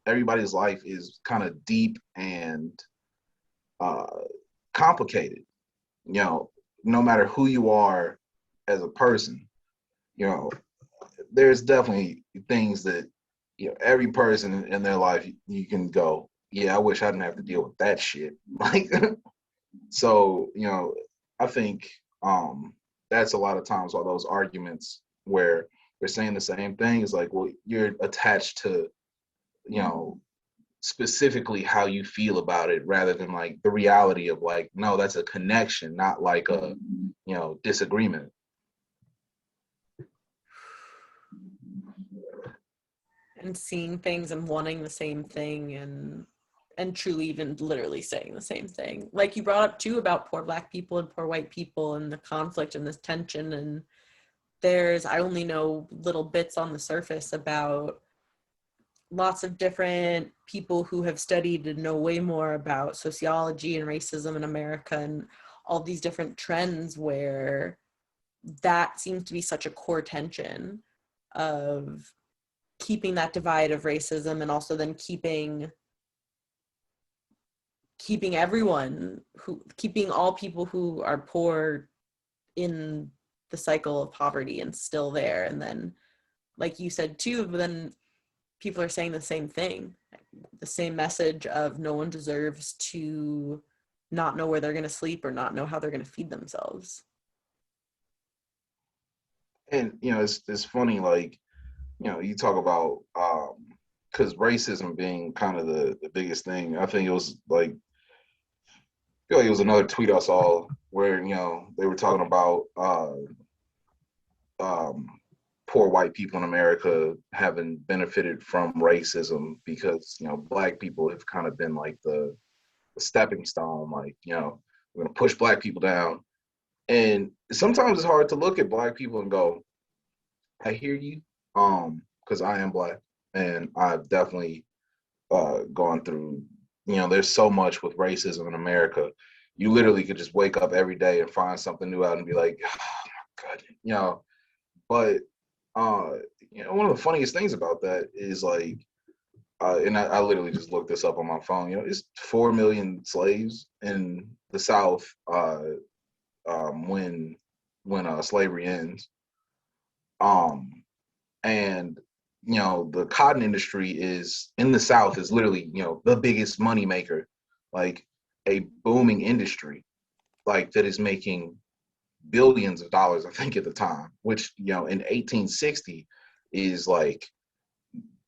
everybody's life is kind of deep and uh, complicated. You know, no matter who you are as a person, you know, there's definitely things that, every person in their life, you can go, yeah, I wish I didn't have to deal with that shit. Like, so, I think that's a lot of times all those arguments where they're saying the same thing is like, well, you're attached to, you know, specifically how you feel about it, rather than like the reality of like, no, that's a connection, not like a, disagreement. And seeing things and wanting the same thing, and truly even literally saying the same thing, like you brought up too about poor Black people and poor white people and the conflict and this tension. And I only know little bits on the surface about lots of different people who have studied and know way more about sociology and racism in America, and all these different trends where that seems to be such a core tension of keeping that divide of racism, and also then keeping all people who are poor in the cycle of poverty and still there. And then, like you said too, but then people are saying the same thing, the same message of no one deserves to not know where they're going to sleep or not know how they're going to feed themselves. And it's funny, like, you talk about because racism being kind of the biggest thing. I think it was like, I feel like it was another tweet I saw where, they were talking about um, poor white people in America having benefited from racism, because Black people have kind of been like the stepping stone. Like, we're gonna push Black people down, and sometimes it's hard to look at Black people and go, I hear you, because I am Black, and I've definitely gone through. There's so much with racism in America. You literally could just wake up every day and find something new out and be like, oh my God, But uh, one of the funniest things about that is like, and I literally just looked this up on my phone. It's 4 million slaves in the South when slavery ends. Um, and the cotton industry is in the South is literally, the biggest money maker, like a booming industry, like that is making billions of dollars, I think, at the time, which, in 1860 is like,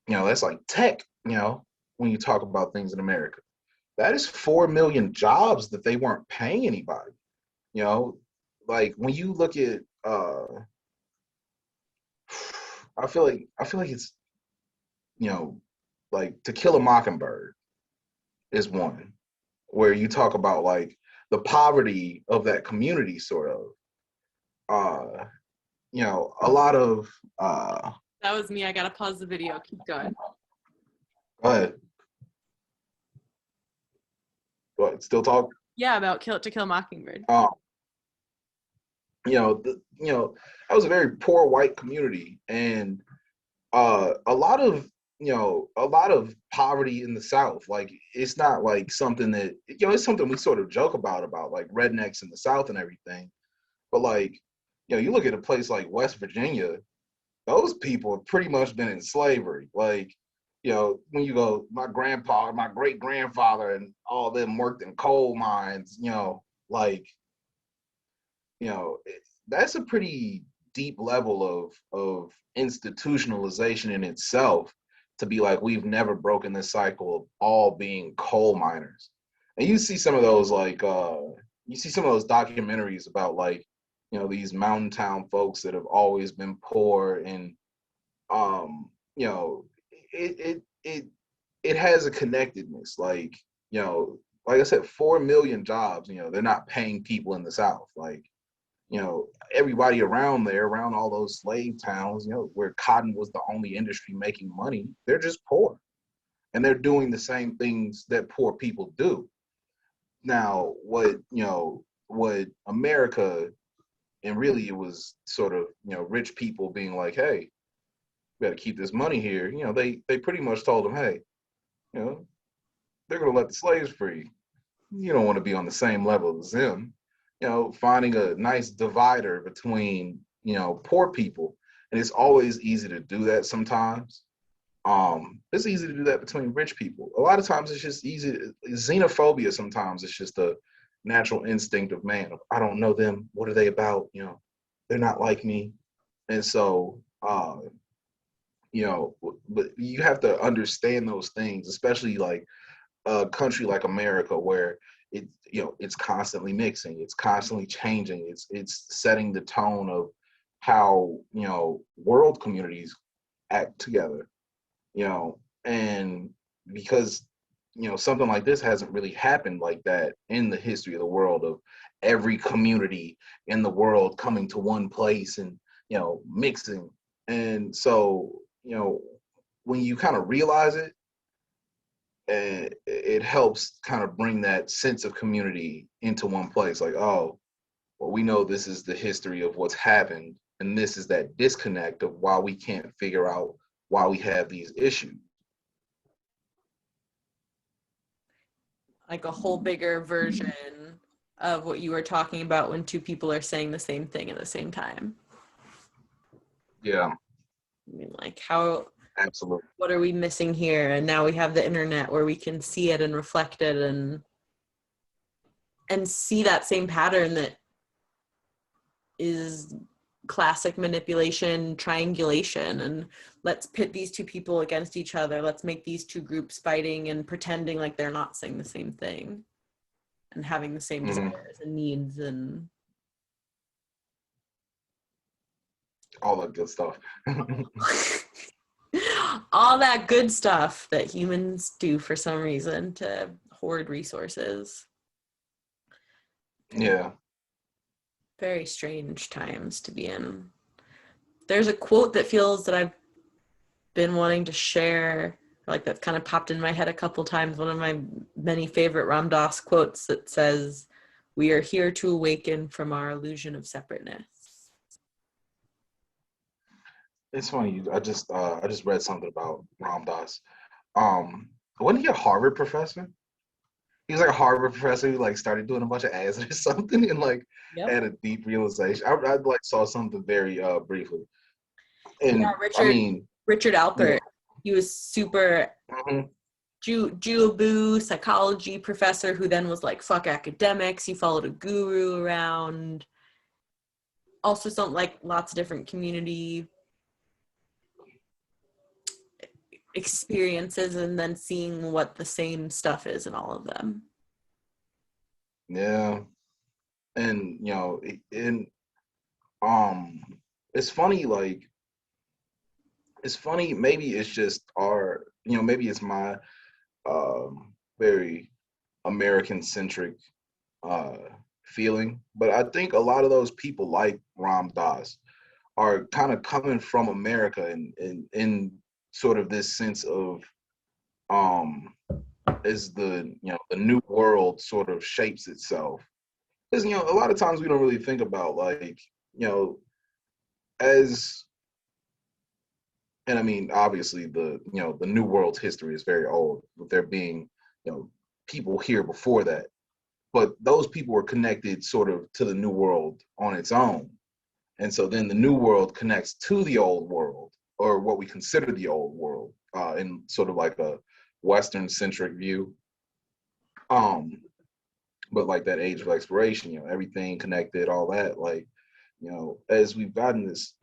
that's like tech, when you talk about things in America. That is 4 million jobs that they weren't paying anybody. You know, like when you look at I feel like it's, you know, like To Kill a Mockingbird is one where you talk about like the poverty of that community sort of. A lot of That was me. I gotta pause the video. Keep going. go ahead. What, still talk? Yeah, about To Kill a Mockingbird. Um, that was a very poor white community, and a lot of poverty in the South. Like, it's not like something that, it's something we sort of joke about like rednecks in the South and everything. But like, you look at a place like West Virginia, those people have pretty much been in slavery. Like, when you go, my grandpa, my great grandfather, and all of them worked in coal mines, like, you know, that's a pretty deep level of institutionalization in itself, to be like, we've never broken this cycle of all being coal miners. And you see some of those, like, you see some of those documentaries about, like, these mountain town folks that have always been poor, and um you know it has a connectedness, like, like I said, 4 million jobs. They're not paying people in the South, like, everybody around there, around all those slave towns, where cotton was the only industry making money, they're just poor, and they're doing the same things that poor people do. Now, what America, and really it was sort of, rich people being like, hey, we got to keep this money here. They pretty much told them, hey, you know, they're going to let the slaves free. You don't want to be on the same level as them. Finding a nice divider between, poor people. And it's always easy to do that sometimes. It's easy to do that between rich people. A lot of times it's just easy. Xenophobia sometimes it's just a natural instinct of man. I don't know them. What are they about? They're not like me. And so, but you have to understand those things, especially like a country like America, where it's constantly mixing, it's constantly changing, it's setting the tone of how, world communities act together, and because, something like this hasn't really happened like that in the history of the world, of every community in the world coming to one place and, mixing. And so, when you kind of realize it, and it helps kind of bring that sense of community into one place. Like, oh, well, we know this is the history of what's happened, and this is that disconnect of why we can't figure out why we have these issues. Like a whole bigger version of what you were talking about when two people are saying the same thing at the same time. Yeah. I mean, like, how, Absolutely. what are we missing here? And now we have the internet where we can see it and reflect it and see that same pattern that is classic manipulation, triangulation, and let's pit these two people against each other. Let's make these two groups fighting and pretending like they're not saying the same thing and having the same desires and needs and all that good stuff. all that good stuff that humans do for some reason to hoard resources. Yeah. Very strange times to be in. There's a quote that feels that I've been wanting to share, like that's kind of popped in my head a couple times. One of my many favorite Ram Dass quotes that says, "We are here to awaken from our illusion of separateness." It's funny. I just read something about Ram Dass. Wasn't he a Harvard professor? He was like a Harvard professor who like started doing a bunch of ads or something, and like Yep. had a deep realization. I like saw something very briefly. And Yeah, I Richard mean, Richard Yeah. Alpert. He was super Mhm. Jew psychology professor who then was like, fuck academics. He followed a guru around. Also, some like lots of different community experiences, and then seeing what the same stuff is in all of them. Yeah. And um it's funny, like it's funny, maybe it's just our, maybe it's my very American centric uh feeling, but I think a lot of those people like Ram Dass are kind of coming from America, and in sort of this sense of um as the new world sort of shapes itself. Because a lot of times we don't really think about, like, you know as and I mean, obviously, the new world's history is very old, with there being people here before that, but those people were connected sort of to the new world on its own. And so then the new world connects to the old world, or what we consider the old world, in sort of like a Western centric view. Um, but like that age of exploration, everything connected, all that, like, as we've gotten this,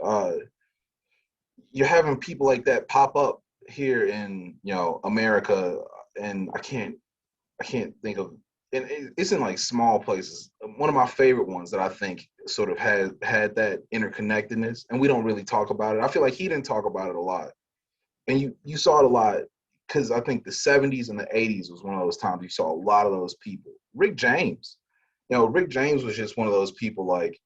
you're having people like that pop up here in, America, and I can't think of, and it's in like small places. One of my favorite ones that I think sort of had that interconnectedness, and we don't really talk about it. I feel like he didn't talk about it a lot, and you saw it a lot, because I think the '70s and the '80s was one of those times you saw a lot of those people. Rick James, Rick James was just one of those people, like,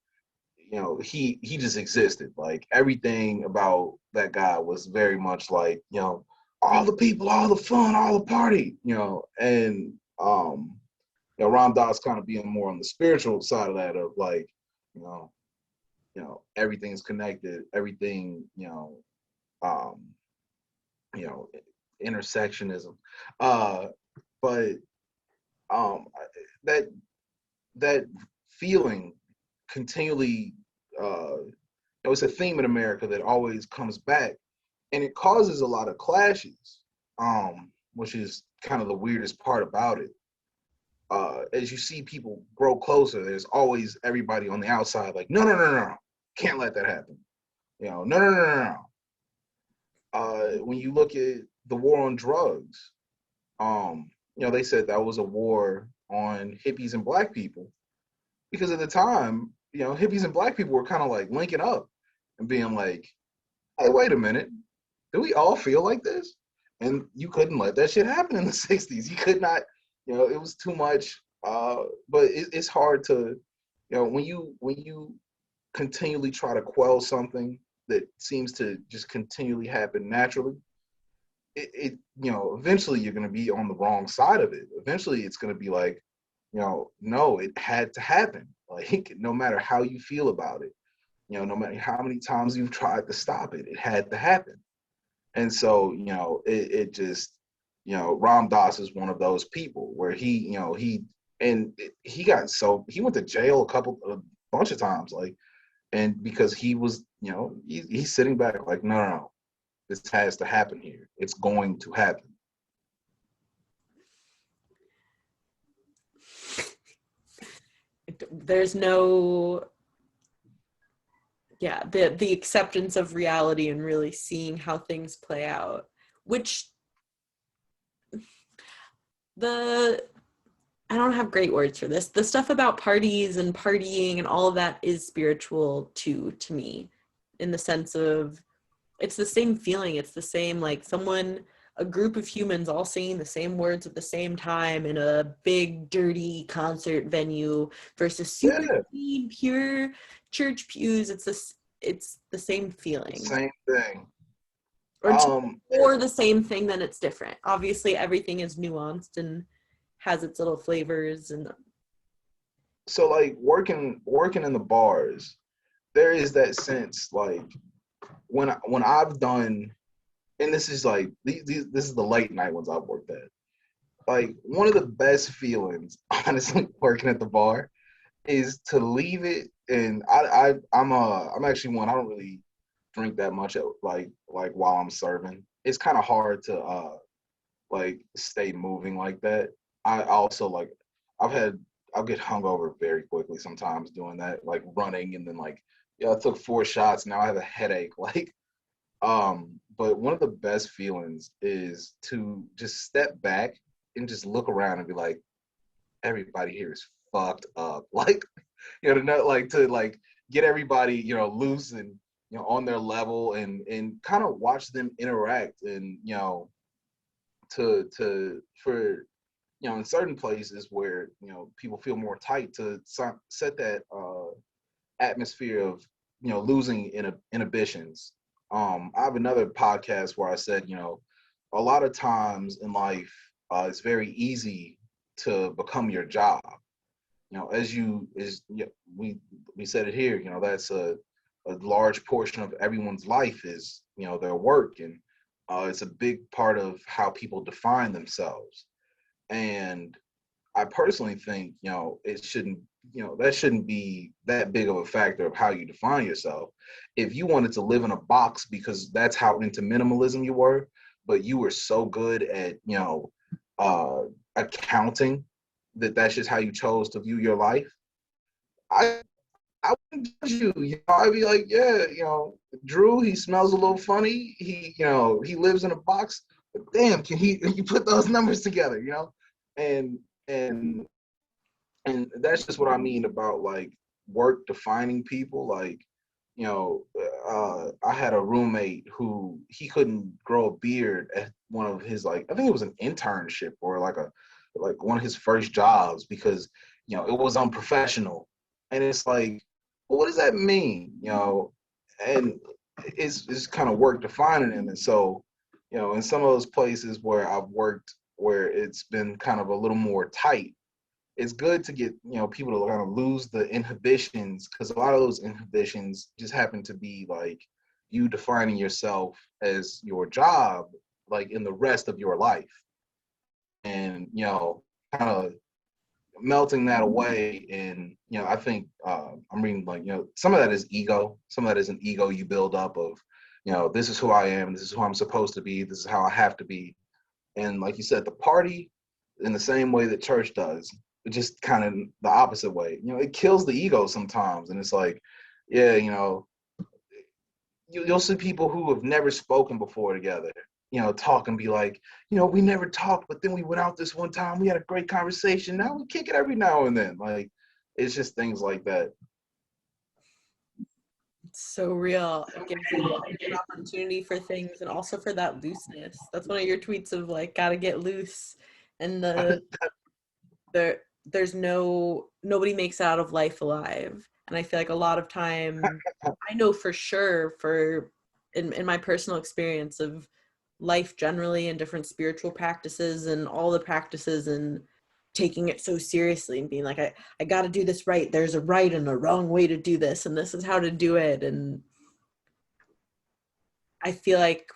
he just existed. Like, everything about that guy was very much like, all the people, all the fun, all the party, and Ram Dass kind of being more on the spiritual side of that, of like, you know, everything's connected, everything, um, you know, intersectionism, uh, but um, that that feeling continually, it's a theme in America that always comes back, and it causes a lot of clashes, which is kind of the weirdest part about it. As you see people grow closer, there's always everybody on the outside like, no, no, no, no, no, can't let that happen. No, no, no, no, no. When you look at the war on drugs, they said that was a war on hippies and black people, because at the time, hippies and black people were kind of like linking up and being like, hey, wait a minute, do we all feel like this? And you couldn't let that shit happen in the '60s. You could not, it was too much. But it's hard to, when you continually try to quell something that seems to just continually happen naturally, eventually you're going to be on the wrong side of it. Eventually it's going to be like, no, it had to happen. Like, no matter how you feel about it, no matter how many times you've tried to stop it, it had to happen. And so, it just, Ram Dass is one of those people where he went to jail a bunch of times, like, and because he was, he's sitting back like, no, no, no, this has to happen here. It's going to happen. There's no, yeah, the acceptance of reality and really seeing how things play out, which I don't have great words for this. The stuff about parties and partying and all of that is spiritual too, to me, in the sense of it's the same feeling. It's the same, like a group of humans all saying the same words at the same time in a big, dirty concert venue versus super Yeah, clean, pure church pews. It's the same feeling. same thing. Or Um, or the same thing, then it's different. Obviously, everything is nuanced and has its little flavors. And so like working in the bars, there is that sense, like, when I've done, and this is like this is the late night ones I've worked at. Like, one of the best feelings, honestly, working at the bar, is to leave it. And I'm actually one, I don't really drink that much like while I'm serving. It's kind of hard to like stay moving like that. I also like I'll get hungover very quickly sometimes doing that, like running and then like yeah, I took 4 shots, now I have a headache. Like but one of the best feelings is to just step back and just look around and be like, everybody here is fucked up. Like, you know, to not like to like get everybody, you know, loose and you know on their level and kind of watch them interact and you know to for you know in certain places where you know people feel more tight to set that atmosphere of you know losing inhibitions. I have another podcast where I said you know a lot of times in life it's very easy to become your job. You know, you know, we said it here. You know, that's a large portion of everyone's life is you know their work, and it's a big part of how people define themselves. And I personally think you know it shouldn't you know that shouldn't be that big of a factor of how you define yourself. If you wanted to live in a box because that's how into minimalism you were, but you were so good at you know uh, accounting that that's just how you chose to view your life. I I wouldn't judge you. You know, I'd be like, yeah, you know, Drew, he smells a little funny. You know, he lives in a box. But damn, can you put those numbers together? You know, and and and that's just what I mean about like work defining people. Like, you know, I had a roommate who he couldn't grow a beard at one of his like I think it was an internship or like one of his first jobs because you know it was unprofessional, and it's like, well, what does that mean? You know, and it's kind of work defining him, and so you know, in some of those places where I've worked where it's been kind of a little more tight it's good to get you know people to kind of lose the inhibitions because a lot of those inhibitions just happen to be like you defining yourself as your job like in the rest of your life and you know kind of melting that away and you know I think I'm reading like you know some of that is ego, some of that is an ego you build up of you know this is who I am, this is who I'm supposed to be, this is how I have to be. And like you said, the party in the same way that church does, just kind of the opposite way. You know, it kills the ego sometimes. And it's like, yeah, you know, you'll see people who have never spoken before together, you know, talk and be like, you know, we never talked, but then we went out this one time. We had a great conversation. Now we kick it every now and then. Like, it's just things like that. It's so real. It gives you an opportunity for things and also for that looseness. That's one of your tweets of like, gotta get loose. And there's nobody makes it out of life alive. And I feel like a lot of time, I know for sure in my personal experience of life generally and different spiritual practices and all the practices and taking it so seriously and being like, I got to do this right. There's a right and a wrong way to do this. And this is how to do it. And I feel like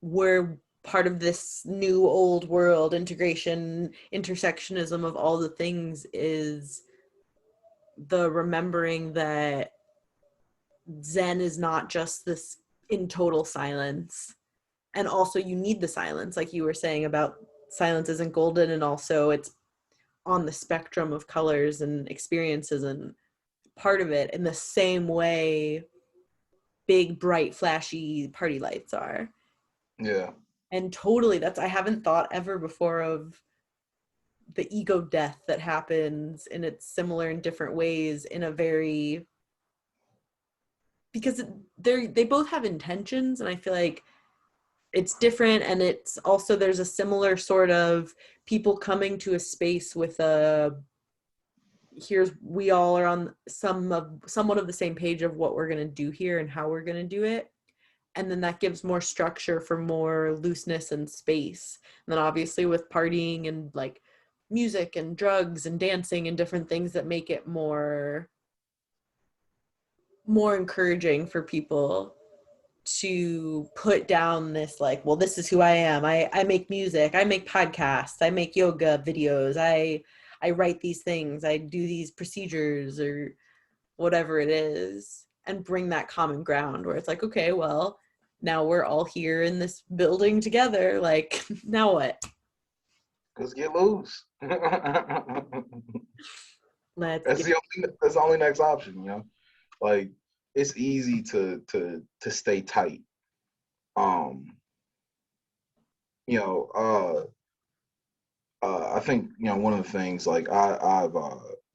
we're part of this new old world integration, intersectionism of all the things is the remembering that Zen is not just this in total silence. And also you need the silence, like you were saying about silence isn't golden, and also it's on the spectrum of colors and experiences and part of it in the same way big, bright, flashy party lights are. Yeah. And totally, that's, I haven't thought ever before of the ego death that happens, and it's similar in different ways in a very, because they both have intentions, and I feel like it's different, and it's also there's a similar sort of people coming to a space with a here's we all are on somewhat of the same page of what we're going to do here and how we're going to do it, and then that gives more structure for more looseness and space. And then obviously with partying and like music and drugs and dancing and different things that make it more encouraging for people to put down this like, well, this is who I am. I make music, I make podcasts, I make yoga videos, I write these things, I do these procedures or whatever it is. and bring that common ground where it's like, okay, well, now we're all here in this building together. Like, now what? Let's get loose. Let's That's get that's the only next option, you know. Like it's easy to stay tight. Um, you know, I think you know one of the things like I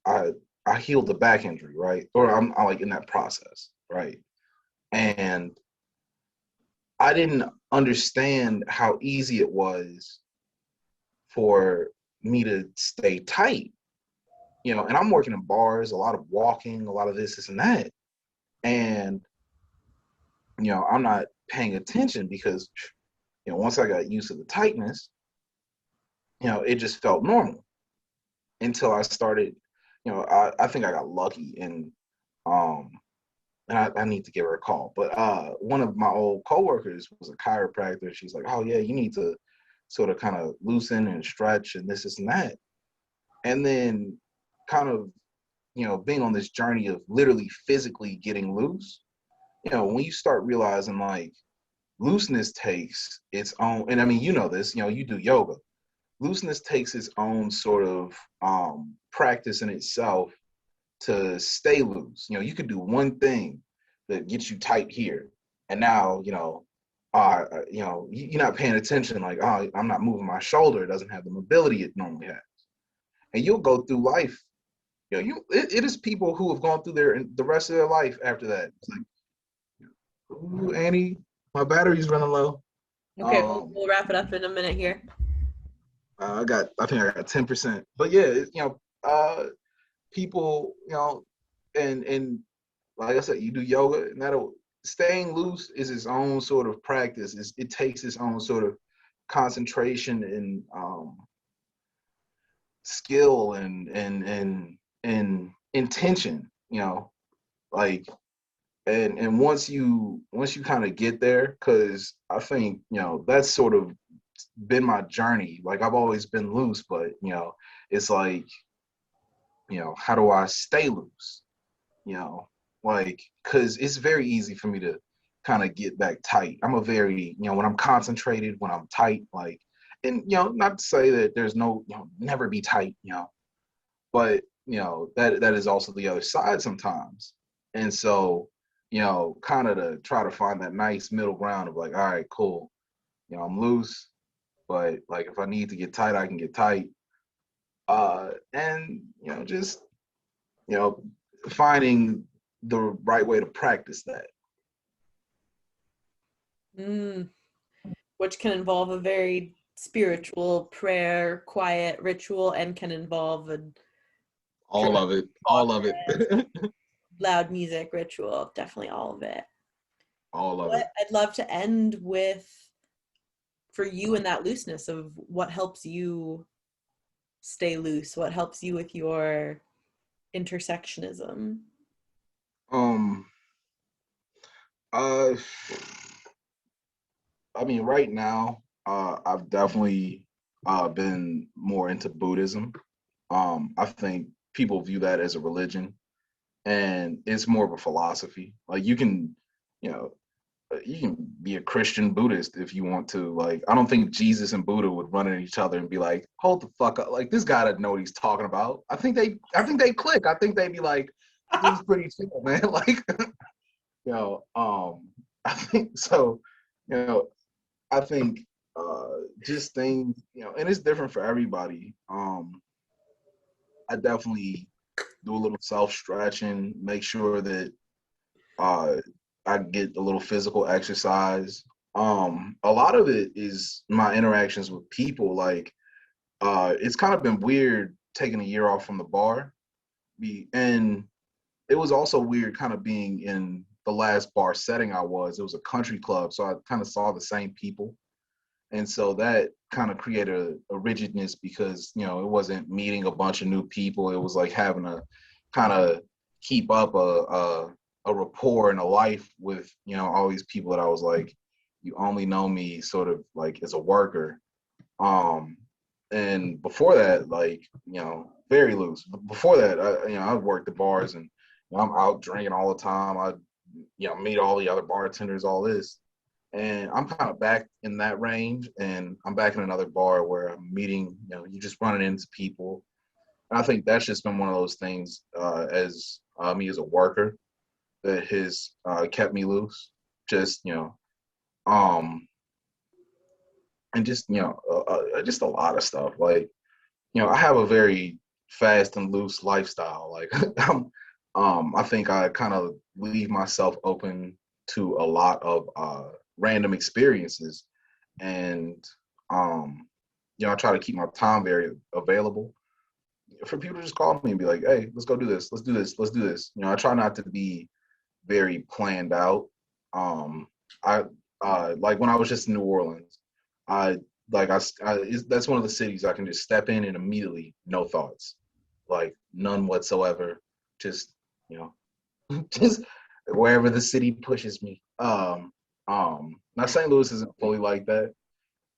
I healed a back injury, right? Or I'm like in that process, right? And I didn't understand how easy it was for me to stay tight, you know. And I'm working in bars, a lot of walking, a lot of this and that, and you know I'm not paying attention because you know once I got used to the tightness, you know it just felt normal until I started, you know, I think I got lucky um and I need to give her a call. But one of my old coworkers was a chiropractor. She's like, oh yeah, you need to sort of kind of loosen and stretch and this and that. And then kind of, you know, being on this journey of literally physically getting loose, you know, when you start realizing like looseness takes its own, and I mean, you know this, you know, you do yoga. Looseness takes its own sort of practice in itself to stay loose. You know, you could do one thing that gets you tight here, and now you know, you're not paying attention. Like, oh, I'm not moving my shoulder; it doesn't have the mobility it normally has, and you'll go through life. You know, it is people who have gone through the rest of their life after that. It's like, ooh, Annie, my battery's running low. okay. Um, We'll wrap it up in a minute here. I think I got 10%, but yeah, you know, people, you know, and like I said, you do yoga, and that'll staying loose is its own sort of practice. It takes its own sort of concentration and skill and intention. You know, like and once you kind of get there, because I think you know that's sort of been my journey. Like I've always been loose, but you know, it's like you know, how do I stay loose? You know, like because it's very easy for me to kind of get back tight. I'm a very, you know, when I'm concentrated, when I'm tight, like, and you know, not to say that there's no, you know, never be tight, you know, but you know that is also the other side sometimes. And so, you know, kind of to try to find that nice middle ground of like, all right, cool, you know, I'm loose, but like if I need to get tight, I can get tight. And you know, just you know, finding the right way to practice that. Mm, which can involve a very spiritual prayer, quiet ritual, and can involve a All of it. All of it. loud music ritual. Definitely all of it. All of What it. I'd love to end with for you and that looseness of what helps you stay loose, what helps you with your intersectionism. Um uh I mean right now, I've definitely been more into Buddhism. I think people view that as a religion and it's more of a philosophy. Like you know, you can be a Christian Buddhist if you want to. Like, I don't think Jesus and Buddha would run at each other and be like, "Hold the fuck up!" Like, this guy doesn't know what he's talking about. I think they click. I think they'd be like, "This dude's pretty chill, man." Like, you know, I think so. You know, I think just things, you know, and it's different for everybody. I definitely do a little self stretching, make sure that uh, I get a little physical exercise. A lot of it is my interactions with people. Like, it's kind of been weird taking a year off from the bar, and it was also weird kind of being in the last bar setting I was. It was a country club, so I kind of saw the same people, and so that kind of created a rigidness because you know it wasn't meeting a bunch of new people. It was like having to kind of keep up a rapport and a life with you know all these people that I was like, you only know me sort of like as a worker. Um, and before that, like you know, very loose. Before that, I worked the bars and you know, I'm out drinking all the time. I meet all the other bartenders, all this. And I'm kind of back in that range, and I'm back in another bar where I'm meeting, you just running into people. And I think that's just been one of those things as me as a worker that has kept me loose. Just, um, and just, just a lot of stuff. Like, I have a very fast and loose lifestyle. Like, I think I kind of leave myself open to a lot of random experiences, and I try to keep my time very available for people to just call me and be like, "Hey, let's go do this. Let's do this. Let's do this." I try not to be very planned out. I like when I was just in New Orleans. I that's one of the cities I can just step in and immediately no thoughts, like none whatsoever. Just just wherever the city pushes me. Now St. Louis isn't fully like that,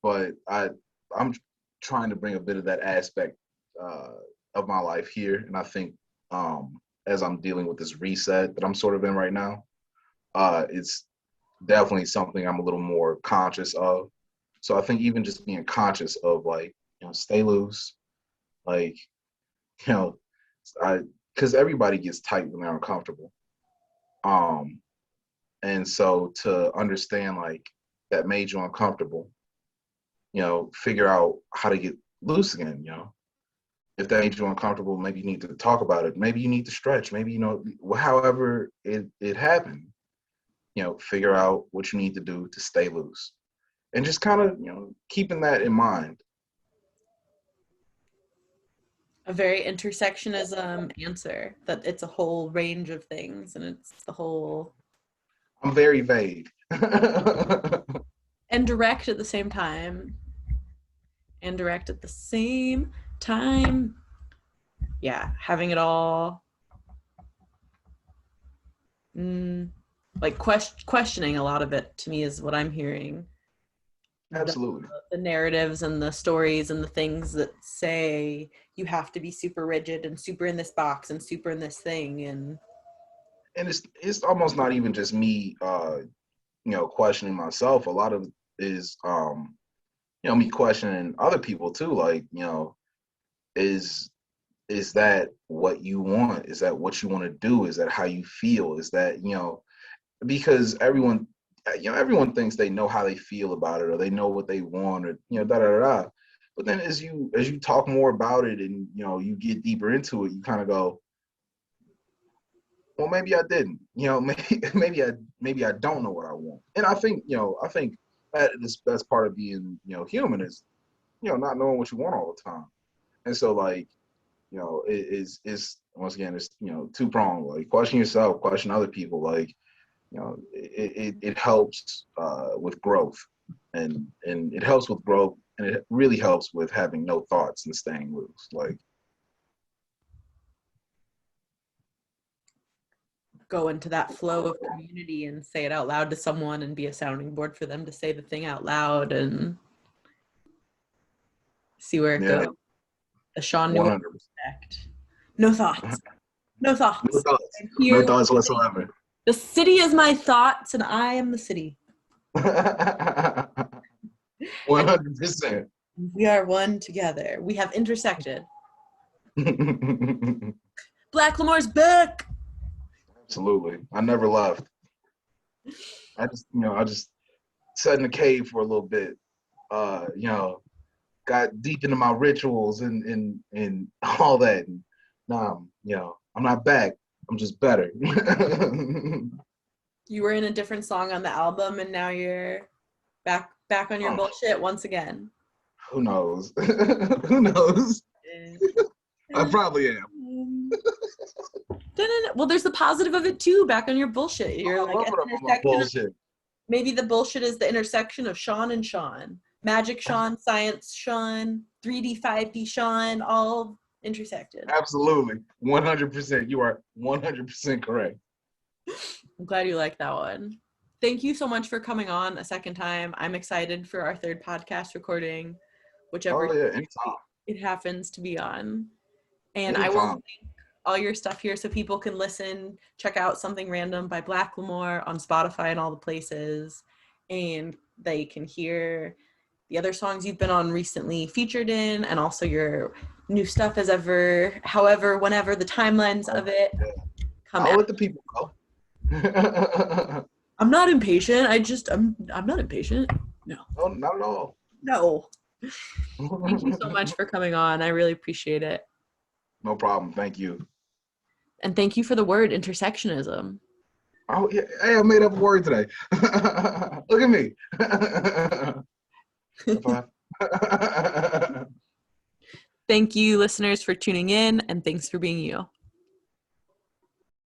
but I'm trying to bring a bit of that aspect of my life here, and I think as I'm dealing with this reset that I'm sort of in right now, it's definitely something I'm a little more conscious of. So I think even just being conscious of, like, stay loose, like, you know, I because everybody gets tight when they're uncomfortable. Um, and so to understand, like, that made you uncomfortable, figure out how to get loose again. If that made you uncomfortable, maybe you need to talk about it. Maybe you need to stretch. Maybe, however it happened, figure out what you need to do to stay loose. And just kind of, keeping that in mind. A very intersectionism answer, that it's a whole range of things and it's the whole. I'm very vague. And direct at the same time. Yeah, having it all. Like questioning a lot of it, to me, is what I'm hearing. Absolutely. The narratives and the stories and the things that say you have to be super rigid and super in this box and super in this thing. And it's almost not even just me questioning myself. A lot of it is me questioning other people too. Like, is that what you want? Is that what you want to do? Is that how you feel? Is that, because everyone thinks they know how they feel about it, or they know what they want, or da da da. But then as you talk more about it, and you get deeper into it, you kind of go, well, maybe I didn't. Maybe I don't know what I want. And I think that's part of being human, is not knowing what you want all the time. And so, like, it is once again, it's two-pronged. Like, question yourself, question other people. Like, it helps with growth, and it helps with growth, and it really helps with having no thoughts and staying loose. Like, go into that flow of community and say it out loud to someone and be a sounding board for them to say the thing out loud and see where it goes. A Sean Newell effect. No thoughts. No thoughts. No thoughts. No thoughts whatsoever. The city is my thoughts, and I am the city. 100%. We are one together. We have intersected. McLemore's back. Absolutely. I never left. I just sat in the cave for a little bit. Got deep into my rituals and all that. And now I'm not back. I'm just better. You were in a different song on the album, and now you're back on your bullshit once again. Who knows? Who knows? I probably am. Well, there's the positive of it too. Back on your bullshit. You're like at the intersection. Maybe the bullshit is the intersection of Sean and Sean. Magic Sean, science Sean, 3D, 5D Sean, all intersected. Absolutely. 100%. You are 100% correct. I'm glad you like that one. Thank you so much for coming on a second time. I'm excited for our third podcast recording, whichever anytime it happens to be on. And anytime. I will link all your stuff here so people can listen, check out Something Random by McLemore on Spotify and all the places, and they can hear the other songs you've been on recently featured in, and also your new stuff as ever, however, whenever the timelines of it come I'll out. let the people go. I'm not impatient. I'm not impatient. No. No, not at all. No. Thank you so much for coming on. I really appreciate it. No problem. Thank you. And thank you for the word intersectionism. Oh, yeah. Hey, I made up a word today. Look at me. Thank you, listeners, for tuning in, and thanks for being you.